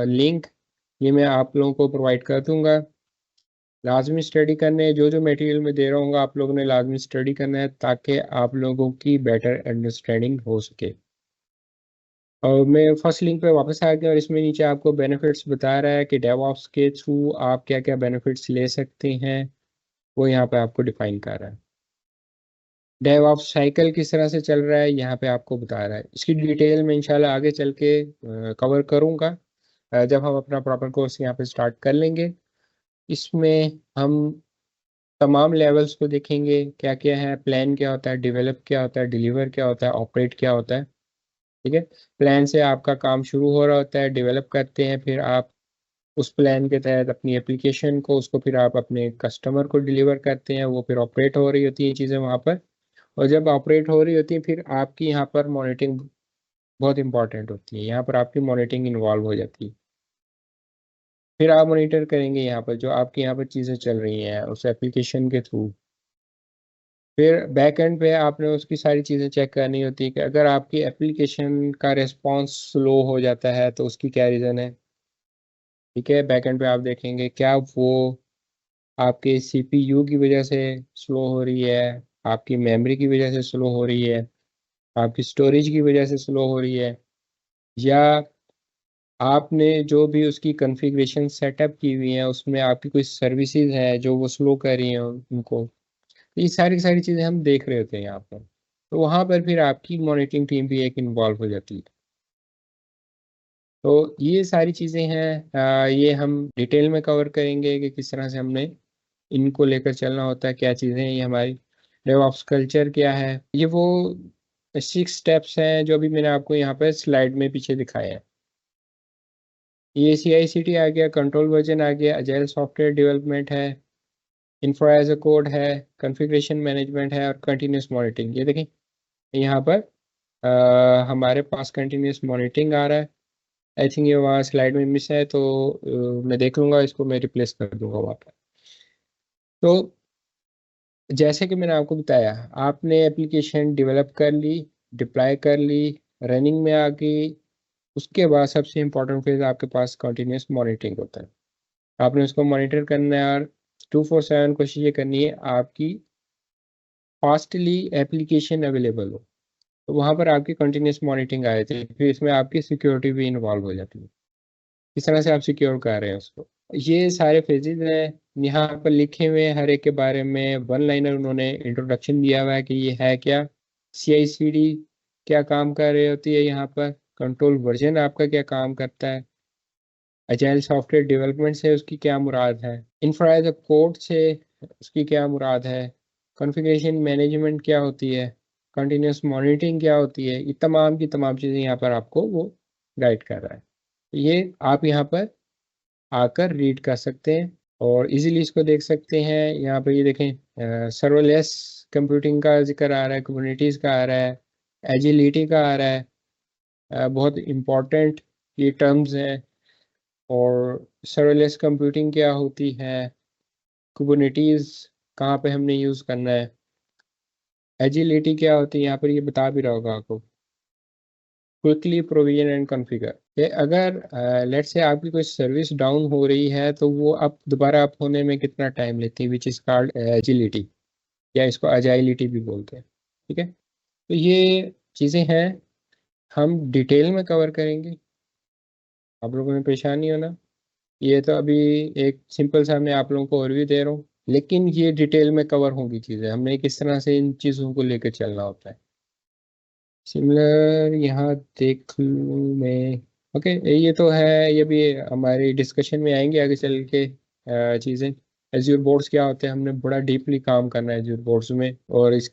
लिंक, ये मैं आप लोगों को प्रोवाइड कर दूंगा। लाजमी स्टडी करने, जो जो मटेरियल मैं दे रहा हूँ आप लोगों ने लाजमी स्टडी करना है ताकि आप लोगों की बेटर अंडरस्टैंडिंग हो सके। और मैं फर्स्ट लिंक पे वापस आ गया और इसमें नीचे आपको बेनिफिट्स बता रहा है कि डेवऑप्स के थ्रू आप क्या क्या बेनिफिट्स ले सकते हैं, वो यहाँ पे आपको डिफाइन कर रहा है। डेवऑप्स साइकिल किस तरह से चल रहा है यहाँ पे आपको बता रहा है। इसकी डिटेल में इंशाल्लाह आगे चल के कवर करूँगा जब हम अपना प्रॉपर कोर्स यहाँ पे स्टार्ट कर लेंगे। इसमें हम तमाम लेवल्स को देखेंगे, क्या क्या है, प्लान क्या होता है, डेवलप क्या होता है, डिलीवर क्या होता है, ऑपरेट क्या होता है। ठीक है। प्लान से आपका काम शुरू हो रहा होता है, डेवलप करते हैं, फिर आप उस प्लान के तहत अपनी एप्लीकेशन को, उसको फिर आप अपने कस्टमर को डिलीवर करते हैं, वो फिर ऑपरेट हो रही होती है चीज़ें वहाँ पर। और जब ऑपरेट हो रही होती है फिर आपकी यहाँ पर मॉनिटरिंग बहुत इंपॉर्टेंट होती है, यहाँ पर आपकी मॉनिटरिंग इन्वॉल्व हो जाती है। फिर आप मॉनिटर करेंगे यहाँ पर जो आपकी यहाँ पर चीज़ें चल रही हैं उस एप्लीकेशन के थ्रू। फिर बैक एंड पे आपने उसकी सारी चीज़ें चेक करनी होती है कि अगर आपकी एप्लीकेशन का रिस्पॉन्स स्लो हो जाता है तो उसकी क्या रीज़न है। ठीक है, बैक एंड पे आप देखेंगे क्या वो आपके सीपीयू की वजह से स्लो हो रही है, आपकी मेमोरी की वजह से स्लो हो रही है, आपकी स्टोरेज की वजह से स्लो हो रही है, या आपने जो भी उसकी कॉन्फ़िगरेशन सेटअप की हुई है उसमें आपकी कोई सर्विसेज है जो वो स्लो कर रही हैं उनको। तो ये सारी सारी चीज़ें हम देख रहे होते हैं यहाँ पर। तो वहाँ पर फिर आपकी मॉनिटरिंग टीम भी एक इन्वॉल्व हो जाती है। तो ये सारी चीज़ें हैं, ये हम डिटेल में कवर करेंगे कि किस तरह से हमने इनको लेकर चलना होता है, क्या चीज़ें हैं ये हमारी डेवऑप्स कल्चर क्या है। ये वो 6 स्टेप्स हैं जो अभी मैंने आपको यहाँ पर स्लाइड में पीछे दिखाए हैं। ये CI/CD आ गया, कंट्रोल वर्जन आ गया, अजाइल सॉफ्टवेयर डेवलपमेंट है, इंफ्रा एज अ कोड है, कॉन्फ़िगरेशन मैनेजमेंट है और कंटिन्यूस मॉनिटरिंग। ये देखें यहाँ पर हमारे पास कंटिन्यूस मॉनिटरिंग आ रहा है। आई थिंक ये वहाँ स्लाइड में मिस है, तो मैं देख लूँगा, इसको मैं रिप्लेस कर दूंगा वहाँ पर। तो जैसे कि मैंने आपको बताया, आपने एप्लीकेशन डेवलप कर ली, डिप्लॉय कर ली, रनिंग में आ गई, उसके बाद सबसे इम्पोर्टेंट फेज आपके पास कंटिन्यूस मॉनिटरिंग होता है। आपने उसको मॉनिटर करना है और 24/7 कोशिश ये करनी है आपकी फास्टली एप्लीकेशन अवेलेबल हो। तो वहाँ पर आपकी कंटिन्यूस मॉनिटरिंग आ जाती है, फिर इसमें आपकी सिक्योरिटी भी इन्वॉल्व हो जाती है, किस तरह से आप सिक्योर कर रहे हैं उसको। ये सारे फेजेज हैं यहाँ पर लिखे हुए हैं, हर एक के बारे में वन लाइनर उन्होंने इंट्रोडक्शन दिया हुआ है कि ये है क्या, CI/CD क्या काम कर रही होती है यहाँ पर, कंट्रोल वर्जन आपका क्या काम करता है, अजाइल सॉफ्टवेयर डेवलपमेंट से उसकी क्या मुराद है, इंफ्रा एज अ कोड से उसकी क्या मुराद है, कॉन्फ़िगरेशन मैनेजमेंट क्या होती है, कंटिन्यूस मॉनिटरिंग क्या होती है, ये तमाम की तमाम चीज़ें यहाँ पर आपको वो गाइड कर रहा है। ये आप यहाँ पर आकर रीड कर सकते हैं और इजीली इसको देख सकते हैं। यहाँ पर ये देखें, सर्वरलेस कंप्यूटिंग का जिक्र आ रहा है, कुबरनेटिस का आ रहा है, एजिलिटी का आ रहा है, बहुत इम्पोर्टेंट ये टर्म्स हैं। और सर्वरलेस कंप्यूटिंग क्या होती है, कुबरनेटिस कहाँ पे हमने यूज़ करना है, एजिलिटी क्या होती है, यहाँ पर ये बता भी रहा होगा आपको, क्विकली प्रोविजन एंड कॉन्फ़िगर। ये अगर लेट्स से आपकी कोई सर्विस डाउन हो रही है तो वो अब दोबारा अप होने में कितना टाइम लेती है, विच इज़ कॉल्ड एजिलिटी, या इसको अजाइलिटी भी बोलते हैं। ठीक है, तो ये चीज़ें हैं हम डिटेल में कवर करेंगे, आप लोगों में परेशान नहीं होना। ये तो अभी एक सिंपल सा मैं आप लोगों को ओवरव्यू दे रहा हूँ, लेकिन ये डिटेल में कवर होंगी चीज़ें, हमने किस तरह से इन चीज़ों को लेकर चलना होता है। सिमिलर यहाँ देख लूँ मैं, ओके ये तो है, ये भी हमारी डिस्कशन में आएंगे आगे चल के चीज़ें। एज्योर बोर्ड्स क्या होते हैं, हमने बड़ा डीपली काम करना है एज्योर बोर्ड्स में, और इस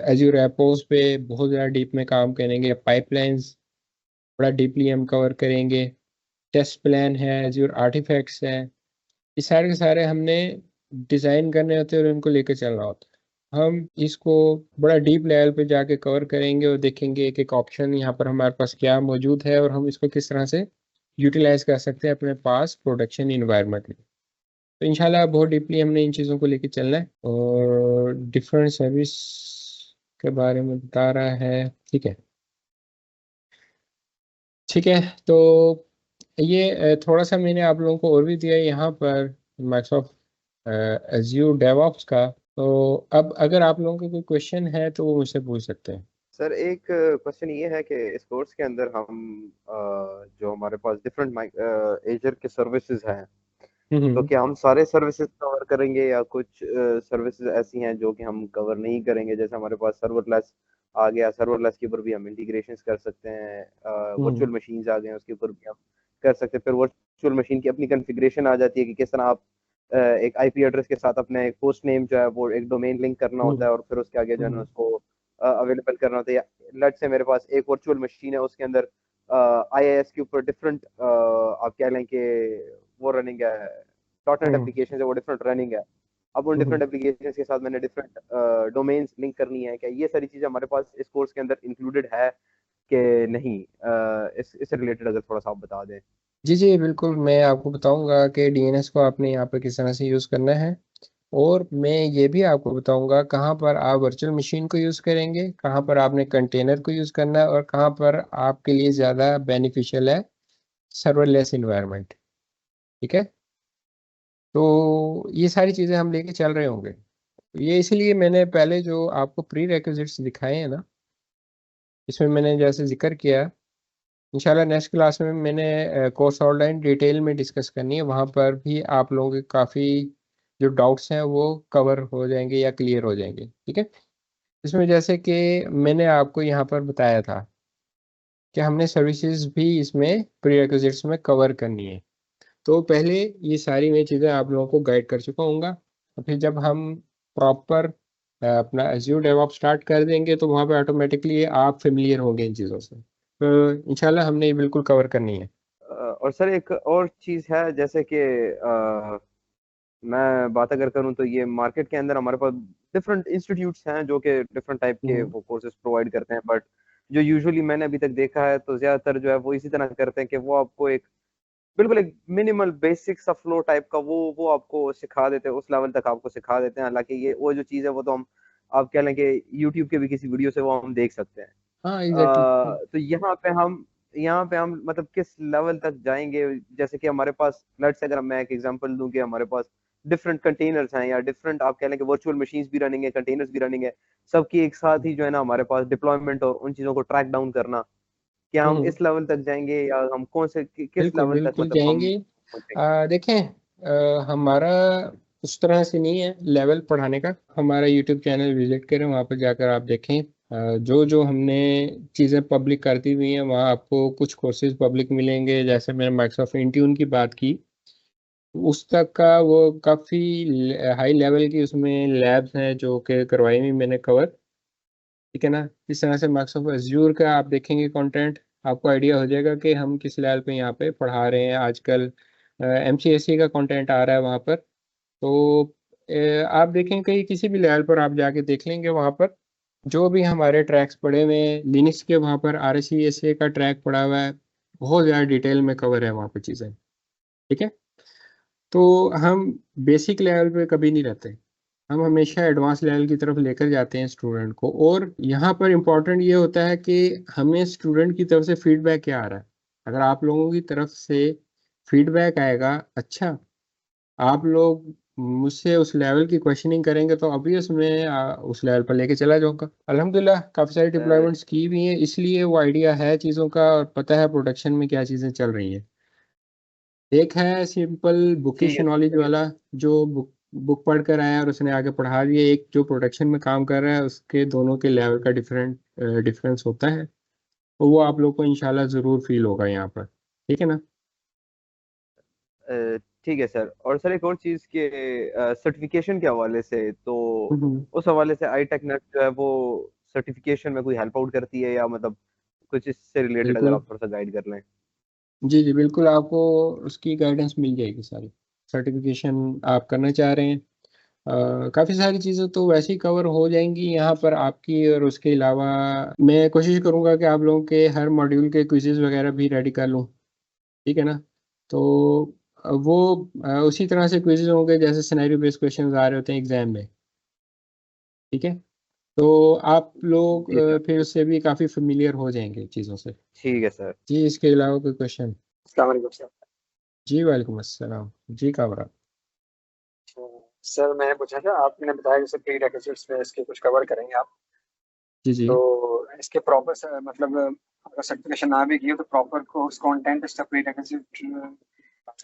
एज्योर एपोस पे बहुत ज़्यादा डीप में काम करेंगे। पाइपलाइंस बड़ा डीपली हम कवर करेंगे, टेस्ट प्लान है, एज्योर आर्टिफैक्ट्स हैं, ये सारे के सारे हमने डिज़ाइन करने होते हैं और उनको लेकर चलना होता है। हम इसको बड़ा डीप लेवल पे जाके कवर करेंगे और देखेंगे एक एक ऑप्शन यहाँ पर हमारे पास क्या मौजूद है और हम इसको किस तरह से यूटिलाइज कर सकते हैं अपने पास प्रोडक्शन इन्वायरमेंट में। तो इंशाल्लाह बहुत डीपली हमने इन चीज़ों को लेकर चलना है, और डिफरेंट सर्विस के बारे में बता रहा है। ठीक है, ठीक है, तो ये थोड़ा सा मैंने आप लोगों को और भी दिया है यहाँ पर माइक्रोसॉफ्ट एज़्योर डेवऑप्स का। तो अब अगर आप लोगों का कोई क्वेश्चन है तो वो मुझसे पूछ सकते हैं। सर एक क्वेश्चन ये है कि इस कोर्स के अंदर हम जो हमारे पास डिफरेंट एजर के सर्विसेज हैं, तो क्या हम सारे सर्विसेज कवर करेंगे या कुछ सर्विसेज ऐसी हैं जो कि हम कवर नहीं करेंगे? जैसे हमारे पास सर्वरलेस आ गया, सर्वरलेस के ऊपर भी हम इंटीग्रेशंस कर सकते हैं, वर्चुअल मशीन्स आ गए हैं उसके ऊपर भी हम कर सकते हैं। फिर वर्चुअल मशीन की अपनी कॉन्फ़िगरेशन आ जाती है कि किस तरह आप एक आईपी एड्रेस के साथ अपने एक होस्ट नेम जो है वो एक डोमेन लिंक करना होता है और फिर उसके आगे जो है ना उसको अवेलेबल करना होता है। लेट्स से मेरे पास एक वर्चुअल मशीन है, उसके अंदर IIS के ऊपर डिफरेंट आप कह लें कि वो रनिंग है, डॉटनेट एप्लीकेशन है वो डिफरेंट रनिंग है। अब उन डिफरेंट एप्लीकेशन के साथ मैंने डिफरेंट डोमेन्स लिंक करनी है, क्या ये सारी चीज़ें हमारे पास इस कोर्स के अंदर इंक्लूडेड है कि नहीं? इससे रिलेटेड अगर थोड़ा सा आप बता दें। जी जी बिल्कुल, मैं आपको बताऊंगा कि डीएनएस को आपने यहाँ पर किस तरह से यूज़ करना है, और मैं ये भी आपको बताऊंगा कहाँ पर आप वर्चुअल मशीन को यूज़ करेंगे, कहाँ पर आपने कंटेनर को यूज़ करना है, और कहाँ पर आपके लिए ज़्यादा बेनिफिशियल है सर्वरलेस इन्वायरमेंट। ठीक है, तो ये सारी चीज़ें हम लेके चल रहे होंगे। ये इसलिए मैंने पहले जो आपको प्री रेक्विजिट्स दिखाए हैं ना, इसमें मैंने जैसे जिक्र किया, इंशाल्लाह नेक्स्ट क्लास में मैंने कोर्स आउटलाइन डिटेल में डिस्कस करनी है, वहाँ पर भी आप लोगों के काफ़ी जो डाउट्स हैं वो कवर हो जाएंगे या क्लियर हो जाएंगे। ठीक है, इसमें जैसे कि मैंने आपको यहाँ पर बताया था कि हमने सर्विसेज भी इसमें प्री रेक्विजिट्स में कवर करनी है, तो पहले ये सारी मैं चीज़ें आप लोगों को गाइड कर चुका हूँगा। और फिर जब हम प्रॉपर अपना एज़्योर डेवऑप्स स्टार्ट कर देंगे तो वहाँ पे ऑटोमेटिकली आप फेमिलियर होंगे इन चीज़ों से, तो इंशाल्लाह हमने ये बिल्कुल कवर करनी है। और सर एक और चीज़ है, जैसे कि मैं बात अगर करूं तो ये मार्केट के अंदर हमारे पास डिफरेंट इंस्टीट्यूट्स हैं जो कि डिफरेंट टाइप के वो कोर्सेज प्रोवाइड करते हैं, बट जो यूजुअली मैंने अभी तक देखा है तो ज्यादातर जो है वो इसी तरह करते हैं कि वो आपको एक बिल्कुल एक मिनिमल बेसिक सा फ्लो टाइप का वो आपको सिखा देते हैं, उस लेवल तक आपको सिखा देते हैं। हालांकि ये वो जो चीज़ है वो तो हम आप कह लें कि यूट्यूब के भी किसी वीडियो से वो हम देख सकते हैं। हाँ एग्जैक्टली। तो यहाँ पे हम मतलब किस लेवल तक जाएंगे? जैसे कि हमारे पास लेट्स से अगर मैं एक एग्जांपल दूं कि हमारे पास डिफरेंट कंटेनर्स हैं या डिफरेंट आप कह लें कि वर्चुअल मशीन्स भी रनिंग है, कंटेनर्स भी रनिंग है, सबकी एक साथ ही जो है ना हमारे पास डिप्लॉयमेंट और उन चीज़ों को ट्रैक डाउन करना, क्या हम इस लेवल तक जाएंगे या हम कौन से किस बिल्कुल लेवल तक बिल्कुल मतलब हम जाएंगे। पहुंचेंगे? देखें, हमारा उस तरह से नहीं है लेवल पढ़ाने का। हमारा यूट्यूब चैनल विजिट करें, वहाँ पर जाकर आप देखें जो जो हमने चीज़ें पब्लिक कर दी हुई हैं, वहाँ आपको कुछ कोर्सेज पब्लिक मिलेंगे। जैसे मैंने माइक्रोसॉफ्ट इंट्यून की बात की, उस तक का वो काफ़ी हाई लेवल की उसमें लैब्स हैं जो कि करवाई हुई मैंने कवर। ठीक है ना, इस तरह से माइक्रोसॉफ्ट अज्यूर का आप देखेंगे कंटेंट, आपको आइडिया हो जाएगा कि हम किस लेवल पे यहाँ पे पढ़ा रहे हैं। आजकल एमसीएसई का कंटेंट आ रहा है वहाँ पर, तो आप देखें कहीं किसी भी लेवल पर आप जाके देख लेंगे, वहाँ पर जो भी हमारे ट्रैक्स पड़े हुए हैं लिनक्स के, वहाँ पर RSA का ट्रैक पड़ा हुआ है, बहुत ज़्यादा डिटेल में कवर है वहाँ पर चीज़ें। ठीक है, तो हम बेसिक लेवल पे कभी नहीं रहते, हम हमेशा एडवांस लेवल की तरफ लेकर जाते हैं स्टूडेंट को। और यहाँ पर इम्पोर्टेंट ये होता है कि हमें स्टूडेंट की तरफ से फीडबैक क्या आ रहा है। अगर आप लोगों की तरफ से फीडबैक आएगा अच्छा, आप लोग मुझसे उस लेवल की क्वेश्चनिंग करेंगे, तो ऑब्वियस मैं उस लेवल पर लेके चला जाऊंगा। अल्हम्दुलिल्लाह काफ़ी सारी डिप्लॉयमेंट्स की हुई हैं, इसलिए वो आइडिया है चीज़ों का, और पता है प्रोडक्शन में क्या चीज़ें चल रही हैं। एक है सिंपल बुकिश ठीक है नॉलेज वाला, जो बुक पढ़ कर आया और उसने आगे पढ़ा दिया। एक जो प्रोडक्शन में काम कर रहा है, उसके दोनों के लेवल का डिफरेंस होता है, तो वो आप लोग को इंशाल्लाह ज़रूर फील होगा यहाँ पर। ठीक है ना। ठीक है सर। और सर एक और चीज़ के सर्टिफिकेशन के हवाले से, तो उस हवाले से आई टेक नेट जो है वो सर्टिफिकेशन में कोई हेल्प आउट करती है, या मतलब कुछ इससे रिलेटेड अगर बिल्कुल। आप थोड़ा सा गाइड कर लें। जी जी बिल्कुल, आपको उसकी गाइडेंस मिल जाएगी सारी। सर्टिफिकेशन आप करना चाह रहे हैं, काफ़ी सारी चीज़ें तो वैसे ही कवर हो जाएंगी यहाँ पर आपकी। और उसके अलावा मैं कोशिश करूँगा कि आप लोगों के हर मॉड्यूल के क्विज़ेज़ वगैरह भी रेडी कर लूँ। ठीक है ना, तो वो उसी तरह से क्विज़ेज़ होंगे जैसे सिनेरियो बेस्ड क्वेश्चंस आ रहे होते हैं एग्जाम में। ठीक है, तो आप लोग जी सर। फिर उससे भी काफ़ी फेमिलियर हो जाएंगे चीज़ों से। ठीक है सर। जी, इसके अलावा कोई क्वेश्चन? अस्सलाम वालेकुम सर। जी वालेकुम अस्सलाम जी, काबरा। सर मैंने पूछा था, आपने बताया जैसे प्री रिक्विजिट्स में इसके कुछ कवर करेंगे आप, जी जी तो इसके प्रॉपर मतलब अगर सर्टिफिकेशन ना भी की हो तो प्रॉपर कोर्स कंटेंट इसका प्री रिक्विजिट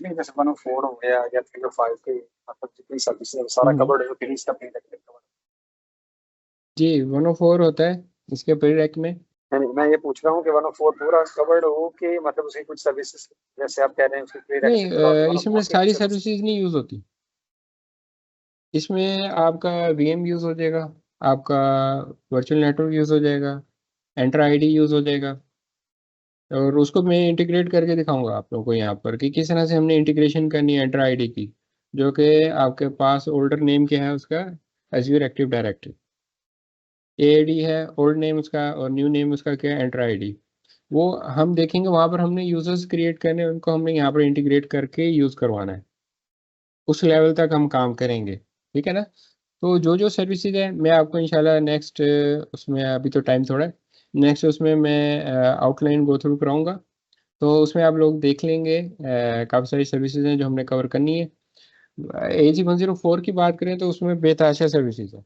नहीं, जैसे 104 हो गया या 305 के मतलब जितनी सर्विसेज सारा कवर्ड है, फिर इसका प्री रिक्विजिट कवर। जी 104 होता है इसके प्री रैक में। नहीं, मैं ये पूछ रहा हूँ कि 104 पूरा कवर्ड हो कि मतलब उसकी कुछ सर्विसेज जैसे आप कह रहे हैं उसकी प्री नहीं, रिक्विजिट बताओ तो इसमें 104 की सारी सर्विसेज। सर्विसेज नहीं यूज़ होती। इसमें आपका VM यूज़ हो जाएगा, आपका वर्चुअल नेटवर्क यूज़ हो जाएगा, एंटर ID यूज़ हो जाएगा, और उसको मैं इंटीग्रेट करके दिखाऊंगा आप लोगों को यहाँ पर कि किस तरह से हमने इंटीग्रेशन करनी है एंटर आईडी की, जो कि आपके पास ओल्डर नेम क्या है उसका, एज्योर एक्टिव डायरेक्टरी, एआईडी है ओल्ड नेम उसका, और न्यू नेम उसका क्या है, एंटर आईडी। वो हम देखेंगे वहाँ पर हमने यूजर्स क्रिएट करने हैं, उनको हमने यहाँ पर इंटीग्रेट करके यूज़ करवाना है, उस लेवल तक हम काम करेंगे, ठीक है ना। तो जो जो सर्विसेज है मैं आपको इंशाल्लाह नेक्स्ट उसमें, अभी तो टाइम थोड़ा है, नेक्स्ट उसमें मैं आउटलाइन गो थ्रू कराऊंगा, तो उसमें आप लोग देख लेंगे काफ़ी सारी सर्विसेज हैं जो हमने कवर करनी है। AG104 की बात करें तो उसमें बेतहाशा सर्विसेज है,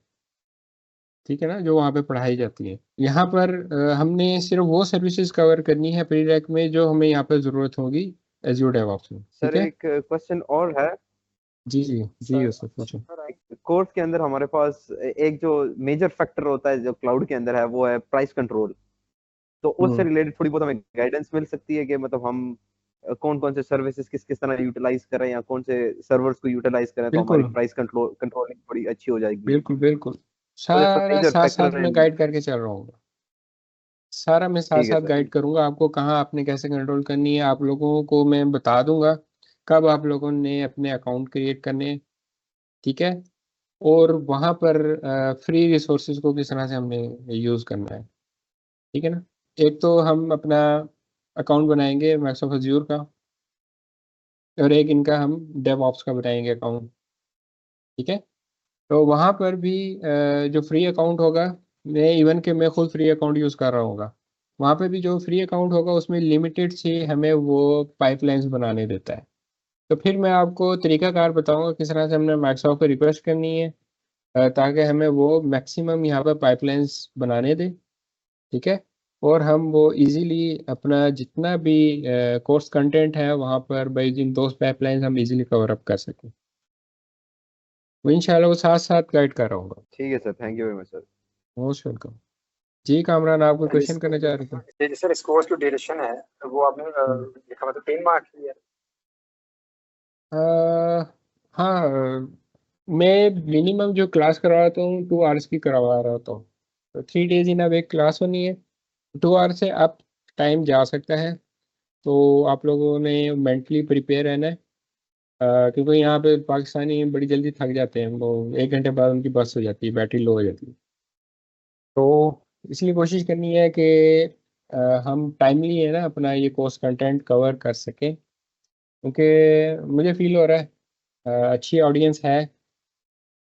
ठीक है ना, जो वहाँ पे पढ़ाई जाती है। यहाँ पर हमने सिर्फ वो सर्विसेज कवर करनी है प्री रैक में जो हमें यहाँ पर ज़रूरत होगी एज़्योर डेवऑप्स में, सर ठीक है। एक क्वेश्चन और है। जी जी जी यूसुफ पूछो। कोर्स के अंदर हमारे पास एक जो मेजर फैक्टर होता है जो क्लाउड के अंदर है वो है प्राइस कंट्रोल। तो उससे रिलेटेड थोड़ी बहुत हमें गाइडेंस मिल सकती है कि मतलब हम कौन कौन से सर्विसेज किस किस तरह यूटिलाइज करें या कौन से सर्वर्स को यूटिलाइज करें तो हमारी बिल्कुल प्राइस कंट्रोलिंग थोड़ी अच्छी हो जाएगी। बिल्कुल बिल्कुल, तो दैट्स अ सारा मेजर साथ साथ फैक्टर में इन। गाइड करके चल रहा हूँ, सारा मैं साथ ठीक है साथ सर। गाइड करूंगा आपको, कहाँ आपने कैसे कंट्रोल करनी है, आप लोगों को मैं बता दूंगा कब आप लोगों ने अपने अकाउंट क्रिएट करने हैं, ठीक है। और वहाँ पर फ्री रिसोर्सेज को किस तरह से हमने यूज़ करना है, ठीक है ना। एक तो हम अपना अकाउंट बनाएंगे माइक्रोसॉफ्ट अज्यूर का, और एक इनका हम डेवऑप्स का बनाएंगे अकाउंट, ठीक है। तो वहाँ पर भी जो फ्री अकाउंट होगा, मैं इवन के मैं खुद फ्री अकाउंट यूज़ कर रहा हूँगा, वहाँ पे भी जो फ्री अकाउंट होगा उसमें लिमिटेड से हमें वो पाइपलाइंस बनाने देता है। तो फिर मैं आपको तरीकाकार बताऊंगा किस तरह से हमने माइक्रोसॉफ्ट को रिक्वेस्ट करनी है ताकि हमें वो मैक्सिमम यहाँ पर पाइपलाइंस बनाने दे, ठीक है। और हम वो इजीली अपना जितना भी कोर्स कंटेंट है वहाँ पर बाई इन दो पाइपलाइंस हम इजीली कवर अप कर सकें। वो इंशाल्लाह वो साथ साथ गाइड कर रहा हूँ। ठीक है sir, thank you very much sir. Most welcome. Ji Kamran, आप कोई क्वेश्चन करना चाह रहे थे? सर इस कोर्स की ड्यूरेशन है वो आपने लिखा मतलब 3 माह की है। हाँ, मैं मिनिमम जो क्लास करवाता हूँ 2 आवर्स की करवा रहा था, तो 3 days इन एक क्लास होनी है, 2 आवर्स से आप टाइम जा सकता है। तो आप लोगों ने मेंटली प्रिपेयर रहना है क्योंकि यहाँ पे पाकिस्तानी बड़ी जल्दी थक जाते हैं, वो 1 घंटे बाद उनकी बस हो जाती है, बैटरी लो हो जाती है। तो इसलिए कोशिश करनी है कि हम टाइमली है ना अपना ये कोर्स कंटेंट कवर कर सकें, क्योंकि मुझे फील हो रहा है अच्छी ऑडियंस है,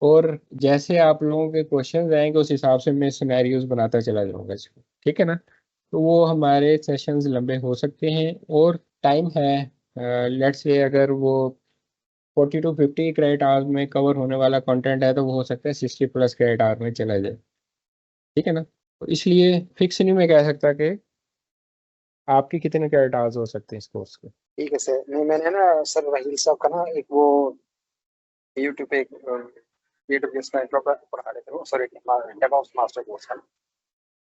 और जैसे आप लोगों के क्वेश्चन आएंगे उस हिसाब से मैं सिनेरियोज बनाता चला जाऊंगा इसको, ठीक है ना। तो वो हमारे सेशंस लंबे हो सकते हैं, और टाइम है लेट्स से अगर वो 40 to 50 क्रेडिट आवर्स में कवर होने वाला कंटेंट है तो वो हो सकता है 60+ क्रेडिट आवर में चला जाए, ठीक है ना। तो इसलिए फिक्स नहीं मैं कह सकता कि आपके कितने क्रेडिट आवर्स हो सकते हैं इस कोर्स के। ठीक है सर। नहीं मैंने ना सर राहील साहब का ना एक वो यूट्यूब पे एक AWS का इंट्रो पढ़ा रहे थे वो, सॉरी डेवऑप्स मास्टर कोर्स का।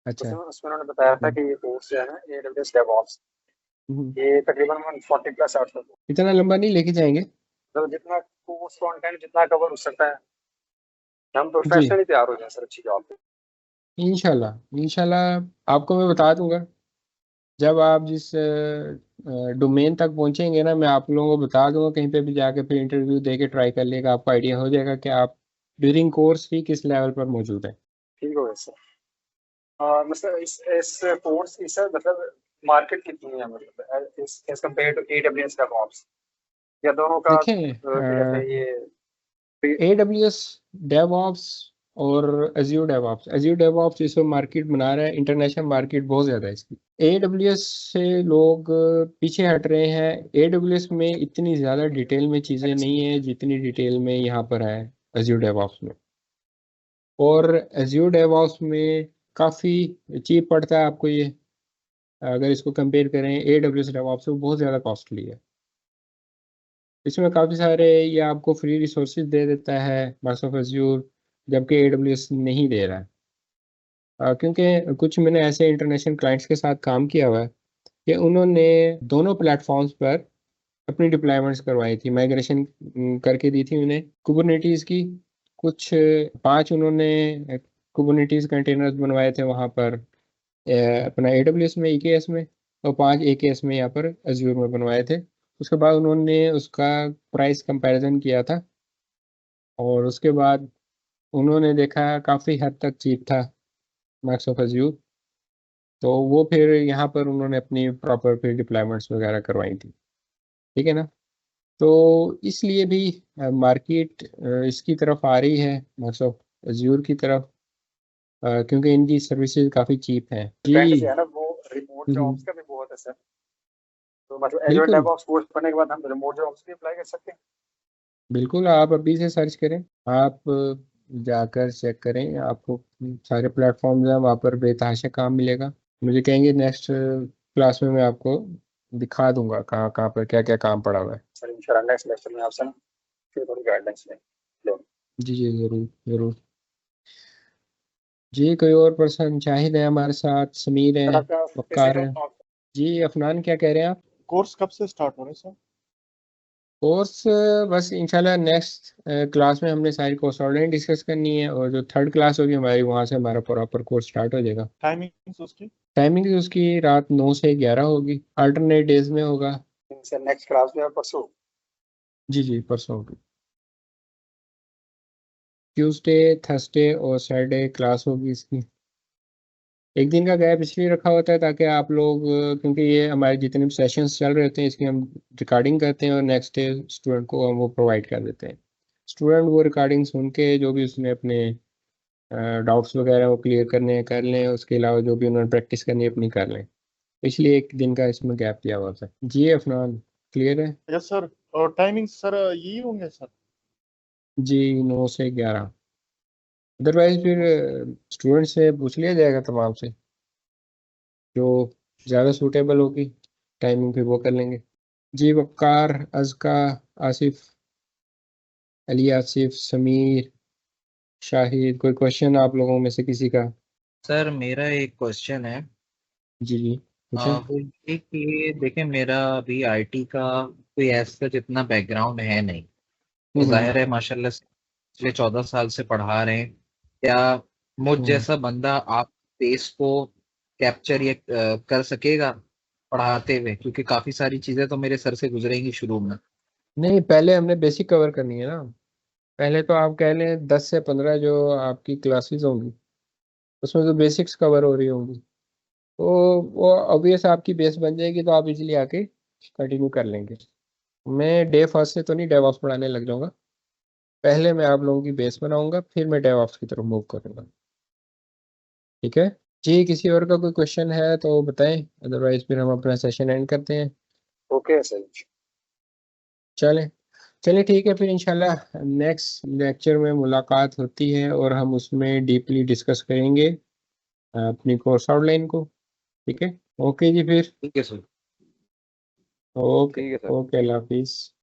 अच्छा। उसमें उन्होंने बताया था कि ये कोर्स जो है ना AWS डेवऑप्स, ये तकरीबन 40+ आवर्स का। इतना लंबा नहीं लेके जाएंगे। तो जितना कोर्स कंटेंट जितना कवर हो सकता है हम जी प्रोफेशनली तैयार हो जाए सर अच्छी जॉब पे। इंशाल्लाह इंशाल्लाह आपको मैं बता दूंगा, जब आप जिस डोमेन तक पहुंचेंगे ना मैं आप लोगों को बता दूंगा, कहीं पे भी जाके फिर इंटरव्यू दे के ट्राई कर लेगा, आपको आइडिया हो जाएगा कि आप ड्यूरिंग कोर्स ही किस लेवल पर मौजूद है। ठीक हो गया सर। मतलब इस कोर्स की सर मतलब मार्केट कितनी है मतलब as compare to AWS DevOps, या दोनों का देखें ये AWS डेवऑप्स और Azure डेवऑप्स, Azure डेवऑप्स इस वक्त मार्केट बना रहा है, इंटरनेशनल मार्केट बहुत ज़्यादा है इसकी। AWS से लोग पीछे हट रहे हैं, AWS में इतनी ज़्यादा डिटेल में चीज़ें नहीं है जितनी डिटेल में यहाँ पर है Azure डेवऑप्स में, और Azure डेवऑप्स में काफ़ी चीप पड़ता है आपको ये, अगर इसको कंपेयर करें AWS डेवऑप्स से, वो बहुत ज़्यादा कॉस्टली है। इसमें काफ़ी सारे ये आपको फ्री रिसोर्सेज दे देता है माइक्रोसॉफ्ट Azure, जबकि AWS नहीं दे रहा है क्योंकि कुछ मैंने ऐसे इंटरनेशनल क्लाइंट्स के साथ काम किया हुआ है कि उन्होंने दोनों प्लेटफॉर्म्स पर अपनी डिप्लॉयमेंट्स करवाई थी, माइग्रेशन करके दी थी उन्हें कुबरनेटीज़ की। कुछ 5 उन्होंने कुबरनेटीज़ कंटेनर्स बनवाए थे वहाँ पर अपना AWS में EKS में, और 5 AKS में यहाँ पर अज्यूर में बनवाए थे। उसके बाद उन्होंने उसका प्राइस कंपैरिजन किया था और उसके बाद उन्होंने देखा काफ़ी हद तक चीप था माइक्रोसॉफ्ट अज्यूर, तो वो फिर यहाँ पर उन्होंने अपनी प्रॉपर फिर डिप्लॉयमेंट्स वगैरह करवाई थी। ठीक है ना, तो इसलिए भी मार्केट इसकी तरफ आ रही है, माइक्रोसॉफ्ट अज्यूर की तरफ, क्योंकि इनकी सर्विसेज काफ़ी चीप हैं ट्रेंड जी। जो है ना वो रिमोट जॉब्स का भी बहुत असर, तो मतलब एजुअर बिल्कुल डेवऑप्स कोर्स करने के बाद हम रिमोट जॉब्स भी अप्लाई कर सकते हैं। बिल्कुल, आप अभी से सर्च करें, आप जाकर चेक करें, आपको सारे प्लेटफॉर्म्स हैं वहाँ पर बेतहाशा काम मिलेगा। मुझे कहेंगे नेक्स्ट क्लास में मैं आपको दिखा दूंगा कहाँ कहाँ पर क्या क्या काम पड़ा हुआ है। सर इंशाल्लाह नेक्स्ट लेक्चर में आपसे ना फिर थोड़ी गाइडलाइंस लें। जी जी ज़रूर ज़रूर जी। कोई और पर्सन शाहिद है हमारे साथ, समीर सर है, आपका वक्कार है जी। अफनान क्या कह रहे हैं आप? कोर्स कब से स्टार्ट हो रहे हैं सर? कोर्स बस इंशाल्लाह नेक्स्ट क्लास में हमने सारी कोर्स ऑर्डिनरी डिस्कस करनी है, और जो थर्ड क्लास होगी हमारी वहाँ से हमारा प्रॉपर कोर्स स्टार्ट हो जाएगा। टाइमिंग्स उसकी? टाइमिंग उसकी रात 9 से 11 होगी, अल्टरनेट डेज में होगा। सर नेक्स्ट क्लास में परसों? जी जी परसों होगी, ट्यूसडे थर्सडे और सैटरडे क्लास होगी इसकी। एक दिन का गैप इसलिए रखा होता है ताकि आप लोग क्योंकि ये हमारे जितने भी सेशंस चल रहे होते हैं इसकी हम रिकॉर्डिंग करते हैं और नेक्स्ट डे स्टूडेंट को हम वो प्रोवाइड कर देते हैं। स्टूडेंट वो रिकॉर्डिंग सुन के जो भी उसने अपने डाउट्स वगैरह वो क्लियर करने हैं कर लें, उसके अलावा जो भी उन्होंने प्रैक्टिस करनी है अपनी कर लें, इसलिए एक दिन का इसमें गैप दिया हुआ था जी। अफनान क्लियर है? Yes sir. और टाइमिंग्स सर यही होंगे सर? जी 9 से 11। अदरवाइज फिर स्टूडेंट से पूछ लिया जाएगा तमाम से, जो ज़्यादा सूटेबल होगी टाइमिंग फिर वो कर लेंगे जी। वक्कार, अज़का, आसिफ, अली, आसिफ, समीर, शाहिद, कोई क्वेश्चन आप लोगों में से किसी का? सर मेरा एक क्वेश्चन है। जी जी पूछें। वो ये कि देखिए मेरा अभी आईटी का कोई ऐसा जितना बैकग्राउंड है नहीं, तो हम्म जाहिर है माशाल्लाह से पिछले 14 साल से पढ़ा रहे हैं। क्या मुझ हम्म। जैसा बंदा आप पेस को कैप्चर ये कर सकेगा पढ़ाते हुए, क्योंकि काफी सारी चीजें तो मेरे सर से गुजरेंगी शुरू में। नहीं, पहले हमने बेसिक कवर करनी है ना। पहले तो आप कह लें 10 से 15 जो आपकी क्लासेस होंगी उसमें तो बेसिक्स कवर हो रही होंगी, तो वो ऑब्वियस आपकी बेस बन जाएगी, तो आप इजीली आके कंटिन्यू कर लेंगे। मैं डे फर्स्ट से तो नहीं डेवऑप्स पढ़ाने लग जाऊंगा, पहले मैं आप लोगों की बेस बनाऊंगा फिर मैं डेवऑप्स की तरफ मूव करूंगा। ठीक है जी। किसी और का कोई क्वेश्चन है तो बताएं, अदरवाइज फिर हम अपना सेशन एंड करते हैं। Okay sir. चलें, चलिए ठीक है फिर इंशाल्लाह नेक्स्ट लेक्चर में मुलाकात होती है और हम उसमें डीपली डिस्कस करेंगे अपनी कोर्स आउटलाइन को। ठीक है, ओके जी फिर, ठीक है सर। ओके ठीक है सर। ओके, अल्लाह हाफिज़।